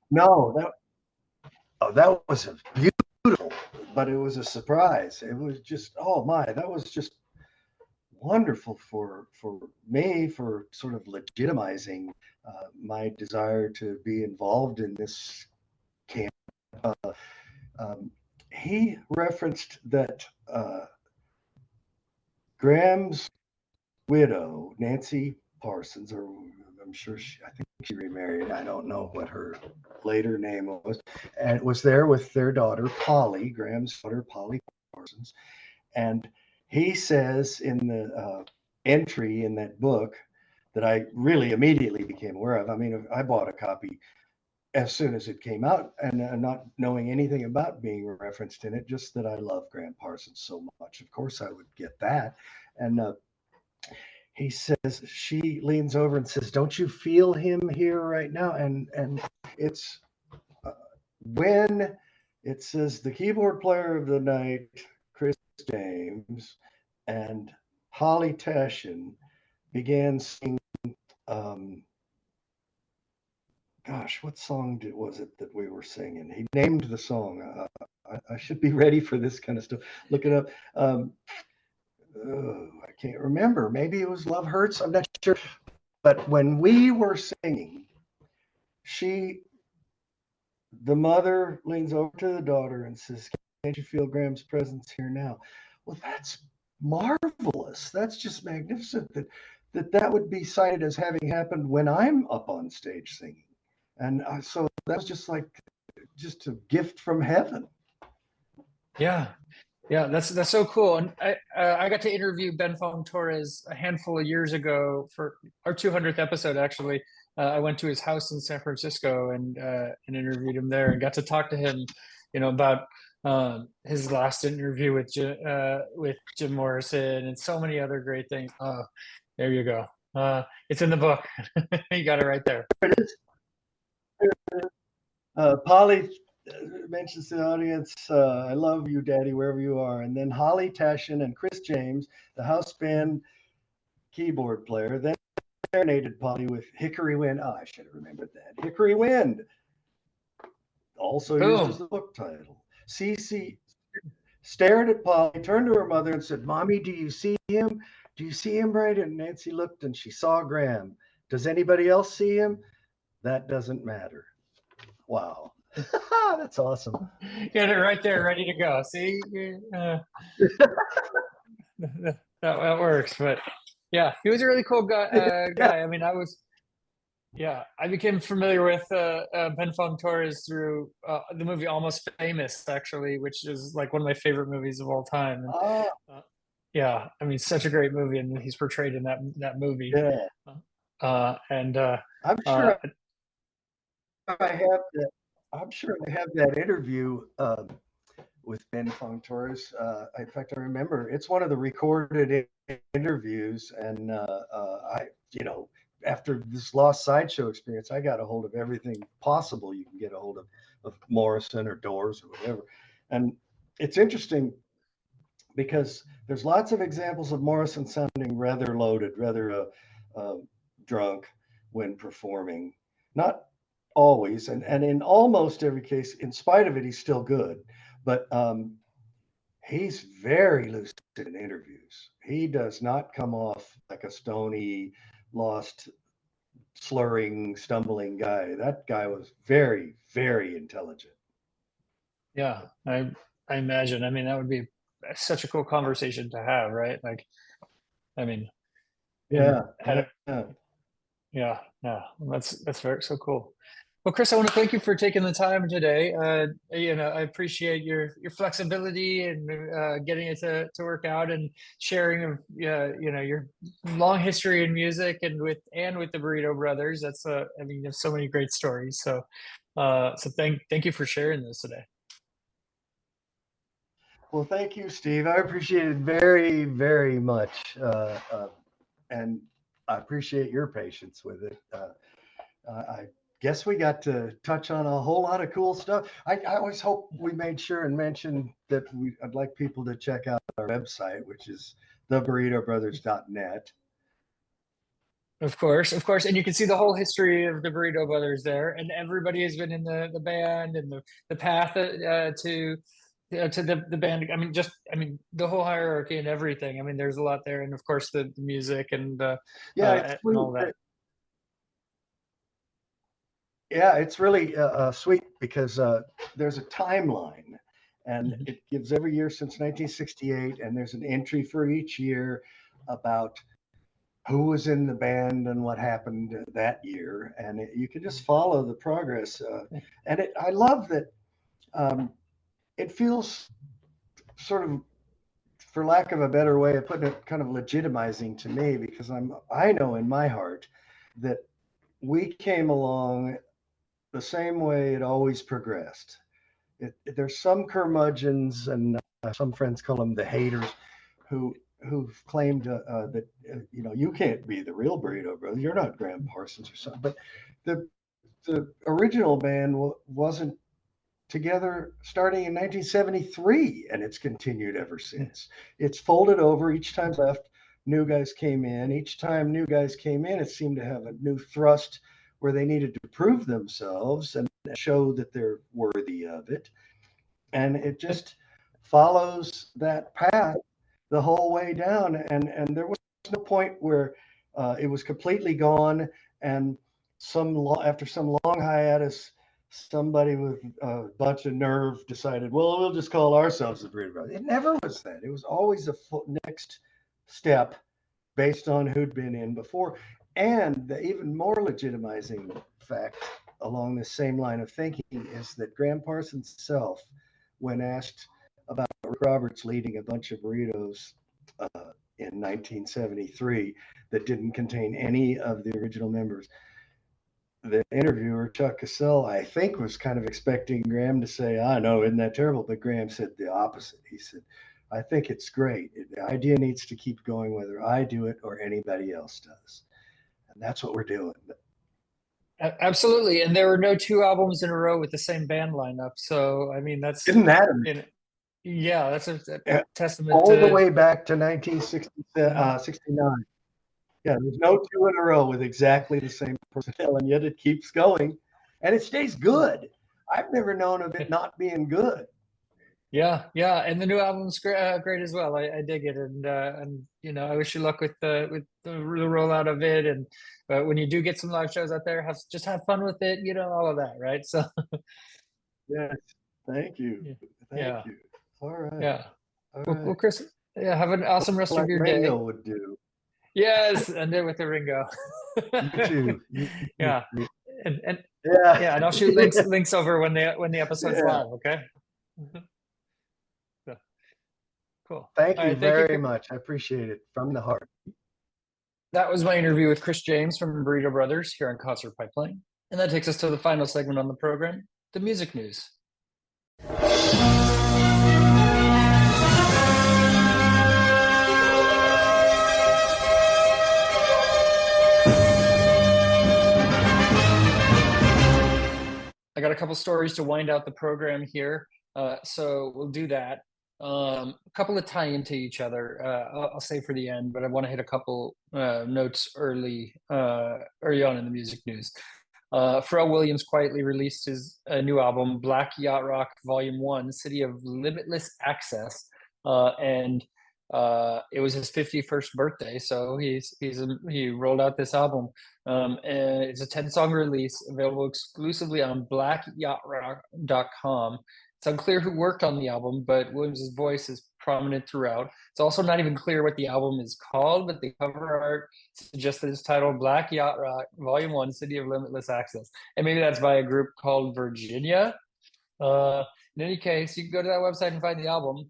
No, that was a beautiful, but it was a surprise. It was just, oh my, that was just wonderful for me, for sort of legitimizing my desire to be involved in this camp. Um, he referenced that Graham's widow, Nancy Parsons, or I'm sure I think she remarried. I don't know what her later name was, and was there with their daughter Polly, Graham's daughter Polly Parsons, and he says in the entry in that book that I really immediately became aware of. I mean, I bought a copy as soon as it came out, and not knowing anything about being referenced in it, just that I love Gram Parsons so much. Of course, I would get that. And he says, she leans over and says, "Don't you feel him here right now?" And it's when it says the keyboard player of the night, Chris James, and Holly Tashin began singing. Gosh, what song was it that we were singing? He named the song. I should be ready for this kind of stuff. Look it up. I can't remember. Maybe it was Love Hurts. I'm not sure. But when we were singing, the mother leans over to the daughter and says, "Can't you feel Graham's presence here now?" Well, that's marvelous. That's just magnificent that would be cited as having happened when I'm up on stage singing. And so that was just a gift from heaven. Yeah, yeah, that's so cool. And I got to interview Ben Fong-Torres a handful of years ago for our 200th episode. Actually, I went to his house in San Francisco and interviewed him there, and got to talk to him, about his last interview with Jim Morrison and so many other great things. Oh, there you go. It's in the book. You got it right there. Polly mentions to the audience, "I love you, Daddy, wherever you are." And then Holly Tashin and Chris James, the house band keyboard player, then serenaded Polly with Hickory Wind. Oh, I should have remembered that. Hickory Wind, also used as Boom. the book title. Cece stared at Polly, turned to her mother and said, "Mommy, do you see him? Do you see him right?" And Nancy looked and she saw Graham. "Does anybody else see him?" "That doesn't matter." Wow. That's awesome. Get it right there, ready to go. See, that works. But yeah, he was a really cool guy. Yeah. I mean, I became familiar with Ben Fong-Torres through the movie Almost Famous, actually, which is like one of my favorite movies of all time. And, Oh, yeah, I mean, such a great movie, and he's portrayed in that movie. yeah. And I'm sure I have that. I'm sure I have that interview with Ben Fong-Torres. In fact, I remember it's one of the recorded interviews, and after this Lost Sideshow experience, I got a hold of everything possible you can get a hold of Morrison or Doors or whatever. And it's interesting because there's lots of examples of Morrison sounding rather loaded, rather drunk when performing. Not always, and in almost every case, in spite of it, he's still good. But he's very lucid in interviews. He does not come off like a stony, lost, slurring, stumbling guy. That guy was very, very intelligent. yeah, I imagine. I mean, that would be such a cool conversation to have, right? Like, I mean, and Yeah, had yeah, it, yeah. yeah, yeah. That's very so cool. Well, Chris, I want to thank you for taking the time today. I appreciate your flexibility and getting it to work out and sharing of your long history in music and with the Burrito Brothers. That's I mean, there's so many great stories. So thank you for sharing those today. Well, thank you, Steve. I appreciate it very, very much. And I appreciate your patience with it. I guess we got to touch on a whole lot of cool stuff. I always hope we made sure and mentioned that I'd like people to check out our website, which is theburritobrothers.net. Of course, and you can see the whole history of the Burrito Brothers there, and everybody has been in the band and the path to the band. I mean the whole hierarchy and everything. I mean, there's a lot there, and of course the music and Yeah, and all that. Yeah, it's really sweet because there's a timeline, and it gives every year since 1968, and there's an entry for each year about who was in the band and what happened that year, and you can just follow the progress. And I love that it feels sort of, for lack of a better way of putting it, kind of legitimizing to me, because I know in my heart that we came along the same way it always progressed. There's some curmudgeons, and some friends call them the haters, who've claimed that you can't be the real Burrito Brothers. You're not Gram Parsons or something. But the original band wasn't together starting in 1973, and it's continued ever since. It's folded over each time left. New guys came in. Each time new guys came in, it seemed to have a new thrust where they needed to prove themselves and show that they're worthy of it. And it just follows that path the whole way down. And there was no point where it was completely gone. And after some long hiatus, somebody with a bunch of nerve decided, well, we'll just call ourselves the Burrito Brothers. It never was that. It was always a next step based on who'd been in before. And the even more legitimizing fact along this same line of thinking is that Gram Parsons himself, when asked about Rick Roberts leading a bunch of burritos in 1973 that didn't contain any of the original members, the interviewer, Chuck Cassell, I think, was kind of expecting Gram to say, I know, isn't that terrible? But Gram said the opposite. He said, I think it's great. The idea needs to keep going whether I do it or anybody else does. And that's what we're doing. Absolutely. And there were no two albums in a row with the same band lineup. So, I mean, Isn't that amazing? Yeah, that's a testament all the way back to 1969. Yeah, there's no two in a row with exactly the same personnel, and yet it keeps going, and it stays good. I've never known of it not being good. Yeah, and the new album's great as well. I dig it, and I wish you luck with the rollout of it. And when you do get some live shows out there, have fun with it. All of that, right? So, yes, thank you, thank you. All right, yeah. All well, right. Well, Chris, have an awesome rest of your day. Ringo would do. Yes, and then with the Ringo. You too. Yeah, and yeah, and I'll shoot links over when the episode's live. Okay. So, cool. Thank you very much. I appreciate it from the heart. That was my interview with Chris James from Burrito Brothers here on Concert Pipeline, and that takes us to the final segment on the program, the music news. I got a couple stories to wind out the program here, so we'll do that. A couple of tie into each other. I'll say for the end, but I want to hit a couple notes early on in the music news. Pharrell Williams quietly released his new album, Black Yacht Rock Volume 1, City of Limitless Access, and it was his 51st birthday, so he rolled out this album, and it's a 10-song release available exclusively on blackyachtrock.com, It's unclear who worked on the album, but Williams' voice is prominent throughout. It's also not even clear what the album is called, but the cover art suggests that it's titled Black Yacht Rock, Volume 1, City of Limitless Access. And maybe that's by a group called Virginia. Uh, in any case, you can go to that website and find the album.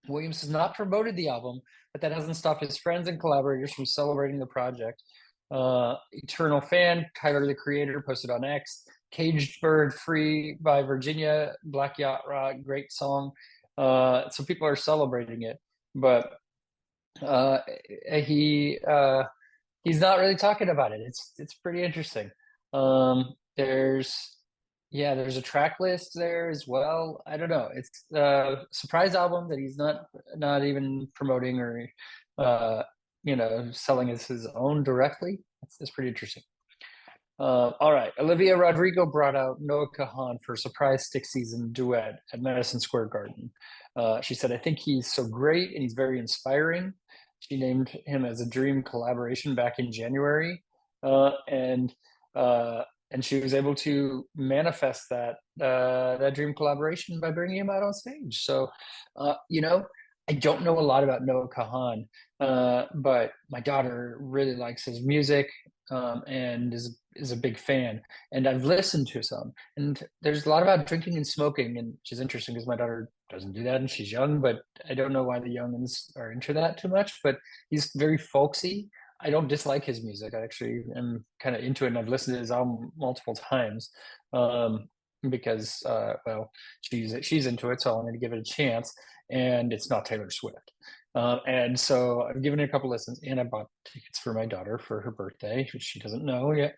Williams has not promoted the album, but that hasn't stopped his friends and collaborators from celebrating the project. Eternal Fan, Tyler the Creator, posted on X. Caged Bird, Free by Virginia, Black Yacht Rock, great song. So people are celebrating it, but uh, he he's not really talking about it. It's pretty interesting. There's there's a track list there as well. I don't know. It's a surprise album that he's not even promoting or selling as his own directly. It's pretty interesting. All right. Olivia Rodrigo brought out Noah Kahan for a surprise stick season duet at Madison Square Garden. She said, I think he's so great and he's very inspiring. She named him as a dream collaboration back in January. And she was able to manifest that dream collaboration by bringing him out on stage. So, I don't know a lot about Noah Kahan, but my daughter really likes his music and is a big fan. And I've listened to some. And there's a lot about drinking and smoking, and which is interesting because my daughter doesn't do that and she's young. But I don't know why the youngins are into that too much. But he's very folksy. I don't dislike his music. I actually am kind of into it, and I've listened to his album multiple times because, she's into it, so I'm going to give it a chance. And it's not Taylor Swift. And so I've given it a couple listens, and I bought tickets for my daughter for her birthday, which she doesn't know yet,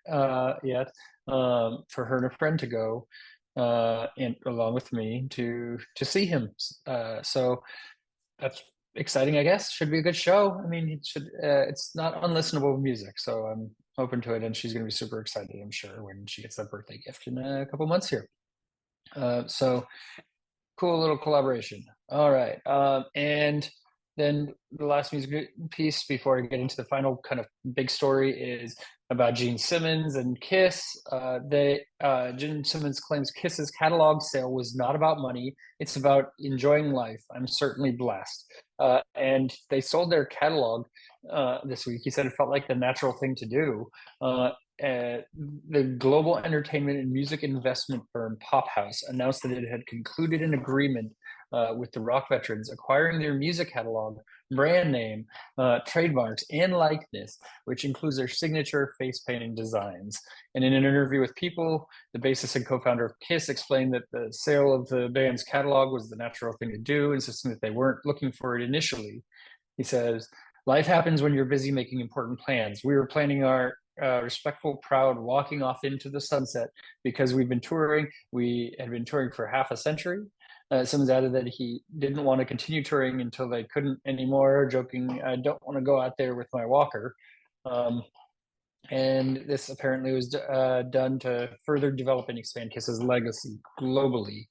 for her and a friend to go, and along with me to see him. So that's exciting, I guess. Should be a good show. I mean, it's not unlistenable music, so I'm open to it, and she's going to be super excited, I'm sure, when she gets that birthday gift in a couple months here. So cool little collaboration. All right. And then the last music piece before I get into the final kind of big story is about Gene Simmons and Kiss. Gene Simmons claims Kiss's catalog sale was not about money. It's about enjoying life. I'm certainly blessed. And they sold their catalog this week. He said it felt like the natural thing to do. The global entertainment and music investment firm Pophouse announced that it had concluded an agreement with the rock veterans, acquiring their music catalog, brand name, trademarks, and likeness, which includes their signature face painting designs. And in an interview with People, the bassist and co-founder of Kiss explained that the sale of the band's catalog was the natural thing to do, insisting that they weren't looking for it initially. He says, life happens when you're busy making important plans. We were planning our respectful, proud walking off into the sunset because we've been touring. We had been touring for half a century. Simmons added that he didn't want to continue touring until they couldn't anymore, joking, I don't want to go out there with my walker. And this apparently was done to further develop and expand Kiss's legacy globally,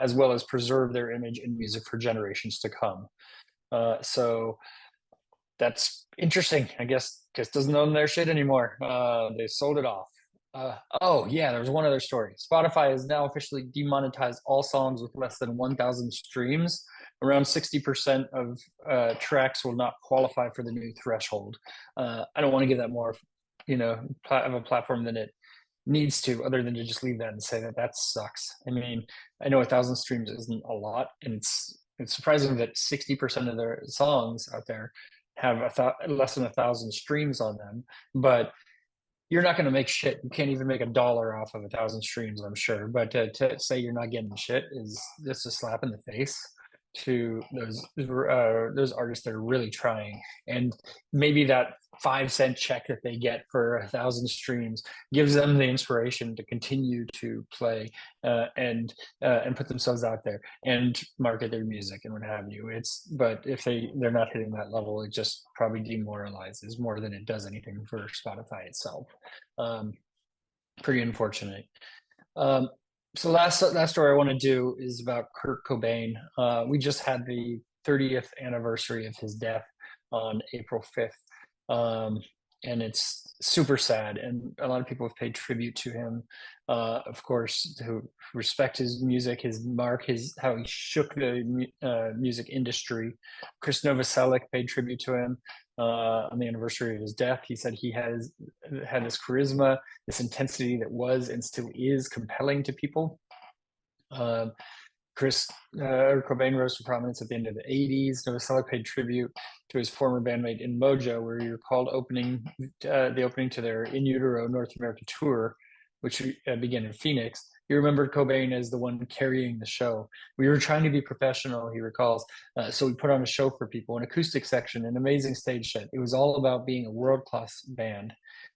as well as preserve their image and music for generations to come. So that's interesting. I guess Kiss doesn't own their shit anymore. They sold it off. There was one other story. Spotify has now officially demonetized all songs with less than 1,000 streams. Around 60% of tracks will not qualify for the new threshold. I don't want to give that more, of a platform than it needs to, other than to just leave that and say that sucks. I mean, I know 1,000 streams isn't a lot, and it's surprising that 60% of their songs out there have less than 1,000 streams on them, but you're not going to make shit. You can't even make $1 off of 1,000 streams, I'm sure. But to say you're not getting shit is just a slap in the face to those artists that are really trying. And maybe that 5-cent check that they get for 1,000 streams gives them the inspiration to continue to play and put themselves out there and market their music and what have you. But if they're not hitting that level, it just probably demoralizes more than it does anything for Spotify itself. Pretty unfortunate. So last story I want to do is about Kurt Cobain. We just had the 30th anniversary of his death on April 5th. and it's super sad. And a lot of people have paid tribute to him, of course, who respect his music, his mark, his how he shook the music industry. Chris Novoselic paid tribute to him on the anniversary of his death. He said he had this charisma, this intensity that was and still is compelling to people. Chris Cobain rose to prominence at the end of the 80s. Novoselic paid tribute to his former bandmate in Mojo, where he recalled the opening to their In Utero North America tour, which began in Phoenix. He remembered Cobain as the one carrying the show. We were trying to be professional, he recalls, so we put on a show for people, an acoustic section, an amazing stage set. It was all about being a world-class band.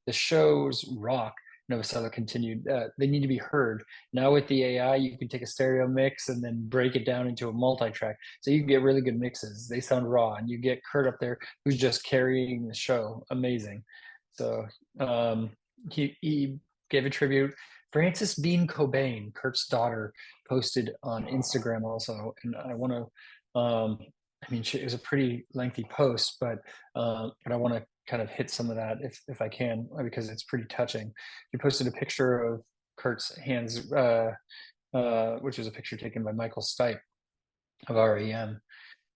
The shows rock. Novoselic continued, they need to be heard. Now with the AI, you can take a stereo mix and then break it down into a multi-track. So you can get really good mixes. They sound raw, and you get Kurt up there who's just carrying the show. Amazing. So he gave a tribute. Frances Bean Cobain, Kurt's daughter, posted on Instagram also. And I want to, I mean, it was a pretty lengthy post, but I want to kind of hit some of that if I can, because it's pretty touching. He posted a picture of Kurt's hands, which was a picture taken by Michael Stipe of REM.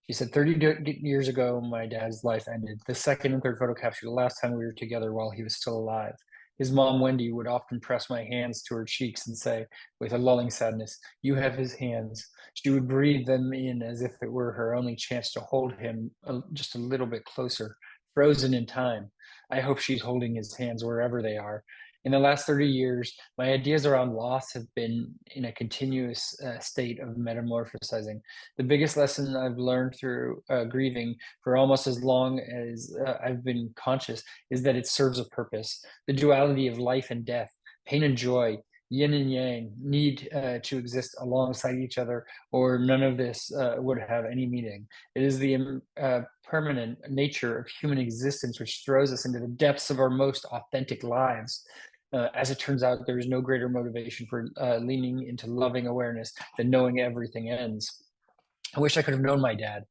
He said, 30 years ago, my dad's life ended. The second and third photo captured the last time we were together while he was still alive. His mom, Wendy, would often press my hands to her cheeks and say, with a lulling sadness, "You have his hands." She would breathe them in as if it were her only chance to hold him just a little bit closer, frozen in time. I hope she's holding his hands wherever they are. In the last 30 years, my ideas around loss have been in a continuous state of metamorphosizing. The biggest lesson I've learned through grieving for almost as long as I've been conscious is that it serves a purpose. The duality of life and death, pain and joy, yin and yang need to exist alongside each other, or none of this would have any meaning. It is the permanent nature of human existence which throws us into the depths of our most authentic lives. As it turns out, there is no greater motivation for leaning into loving awareness than knowing everything ends. I wish I could have known my dad.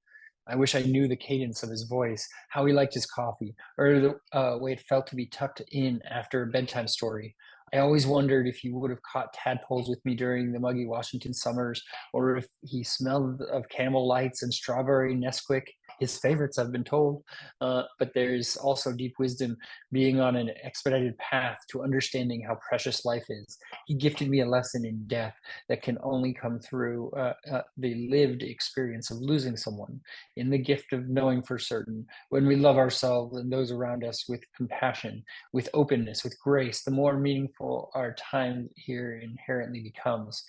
I wish I knew the cadence of his voice, how he liked his coffee, or the way it felt to be tucked in after a bedtime story. I always wondered if he would have caught tadpoles with me during the muggy Washington summers, or if he smelled of Camel Lights and strawberry Nesquik, his favorites, I've been told. But there's also deep wisdom being on an expedited path to understanding how precious life is. He gifted me a lesson in death that can only come through the lived experience of losing someone, in the gift of knowing for certain when we love ourselves and those around us with compassion, with openness, with grace, the more meaningful our time here inherently becomes.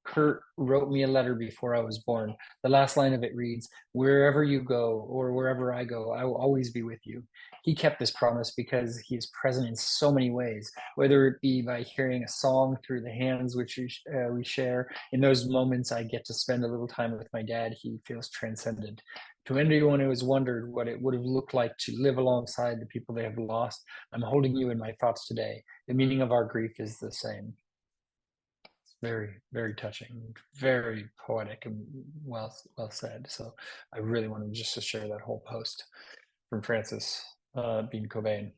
Kurt wrote me a letter before I was born. The last line of it reads, "Wherever you go or wherever I go, I will always be with you." He kept this promise because he is present in so many ways, whether it be by hearing a song through the hands which we share. In those moments, I get to spend a little time with my dad. He feels transcendent. To anyone who has wondered what it would have looked like to live alongside the people they have lost, I'm holding you in my thoughts today. The meaning of our grief is the same. Very, very touching, very poetic, and well said. So I really wanted just to share that whole post from Frances Bean Cobain.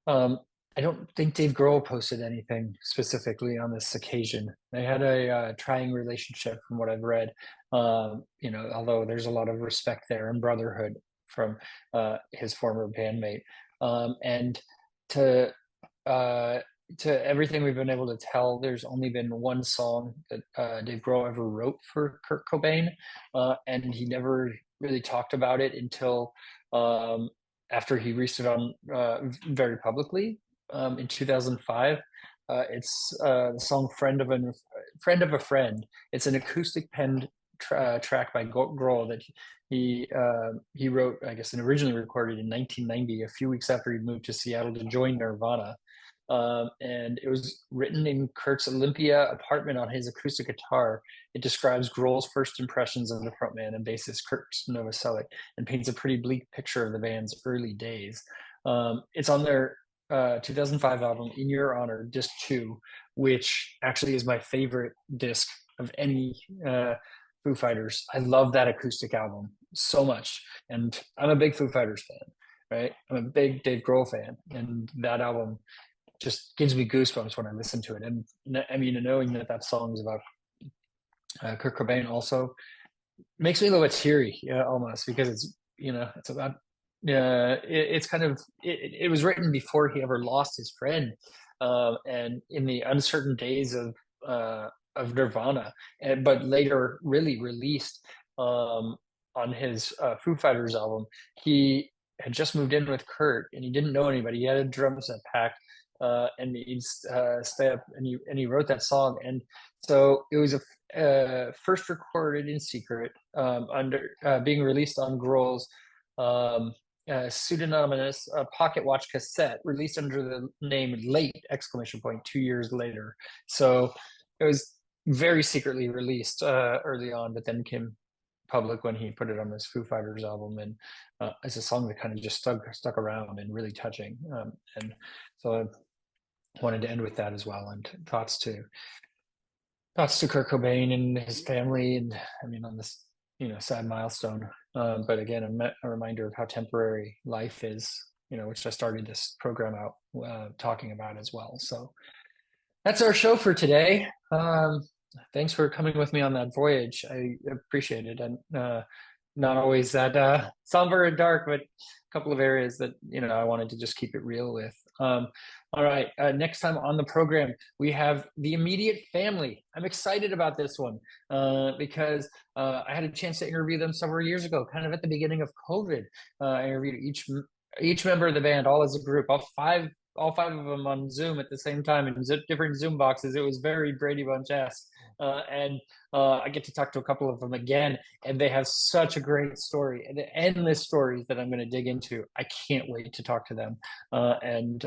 I don't think Dave Grohl posted anything specifically on this occasion. They had a trying relationship, from what I've read. Although there's a lot of respect there and brotherhood from his former bandmate, and to everything we've been able to tell, there's only been one song that Dave Grohl ever wrote for Kurt Cobain, and he never really talked about it until after he released it on very publicly in 2005. It's the song "Friend of a Friend." It's an acoustic penned track by Grohl that he wrote, I guess, and originally recorded in 1990, a few weeks after he moved to Seattle to join Nirvana. And it was written in Kurt's Olympia apartment on his acoustic guitar. It describes Grohl's first impressions of the frontman and bassist Kurt Novoselic, and paints a pretty bleak picture of the band's early days. It's on their 2005 album "In Your Honor," disc 2, which actually is my favorite disc of any Foo Fighters. I love that acoustic album so much, and I'm a big Foo Fighters fan. right? I'm a big Dave Grohl fan, and that album just gives me goosebumps when I listen to it. And I mean, knowing that that song is about Kurt Cobain also makes me a little bit teary, almost, because it's, it's about it's kind of it was written before he ever lost his friend, and in the uncertain days of Nirvana, but later really released on his Foo Fighters album. He had just moved in with Kurt, and he didn't know anybody. He had a drum set packed, and he'd stay up, and he wrote that song. And so it was first recorded in secret, under being released on Grohl's pseudonymous pocket watch cassette, released under the name Late! 2 years later. So it was very secretly released early on, but then came public when he put it on this Foo Fighters album, and it's a song that kind of just stuck around and really touching. And so I wanted to end with that as well, and thoughts to Kurt Cobain and his family, and I mean, on this sad milestone. But again, a reminder of how temporary life is, which I started this program out talking about as well. So that's our show for today. Thanks for coming with me on that voyage. I appreciate it. And not always that somber and dark, but a couple of areas that, I wanted to just keep it real with. All right. Next time on the program, we have the immediate family. I'm excited about this one because I had a chance to interview them several years ago, kind of at the beginning of COVID. I interviewed each member of the band, all as a group, all five of them on Zoom at the same time in different Zoom boxes. It was very Brady Bunch-esque. And I get to talk to a couple of them again, and they have such a great story and endless stories that I'm going to dig into. I can't wait to talk to them and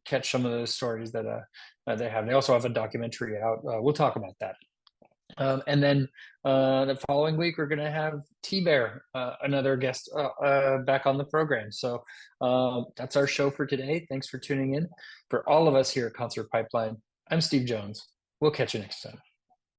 catch some of those stories that they have. They also have a documentary out. We'll talk about that. And then the following week, we're going to have T-Bear, another guest, back on the program. So that's our show for today. Thanks for tuning in. For all of us here at Concert Pipeline, I'm Steve Jones. We'll catch you next time.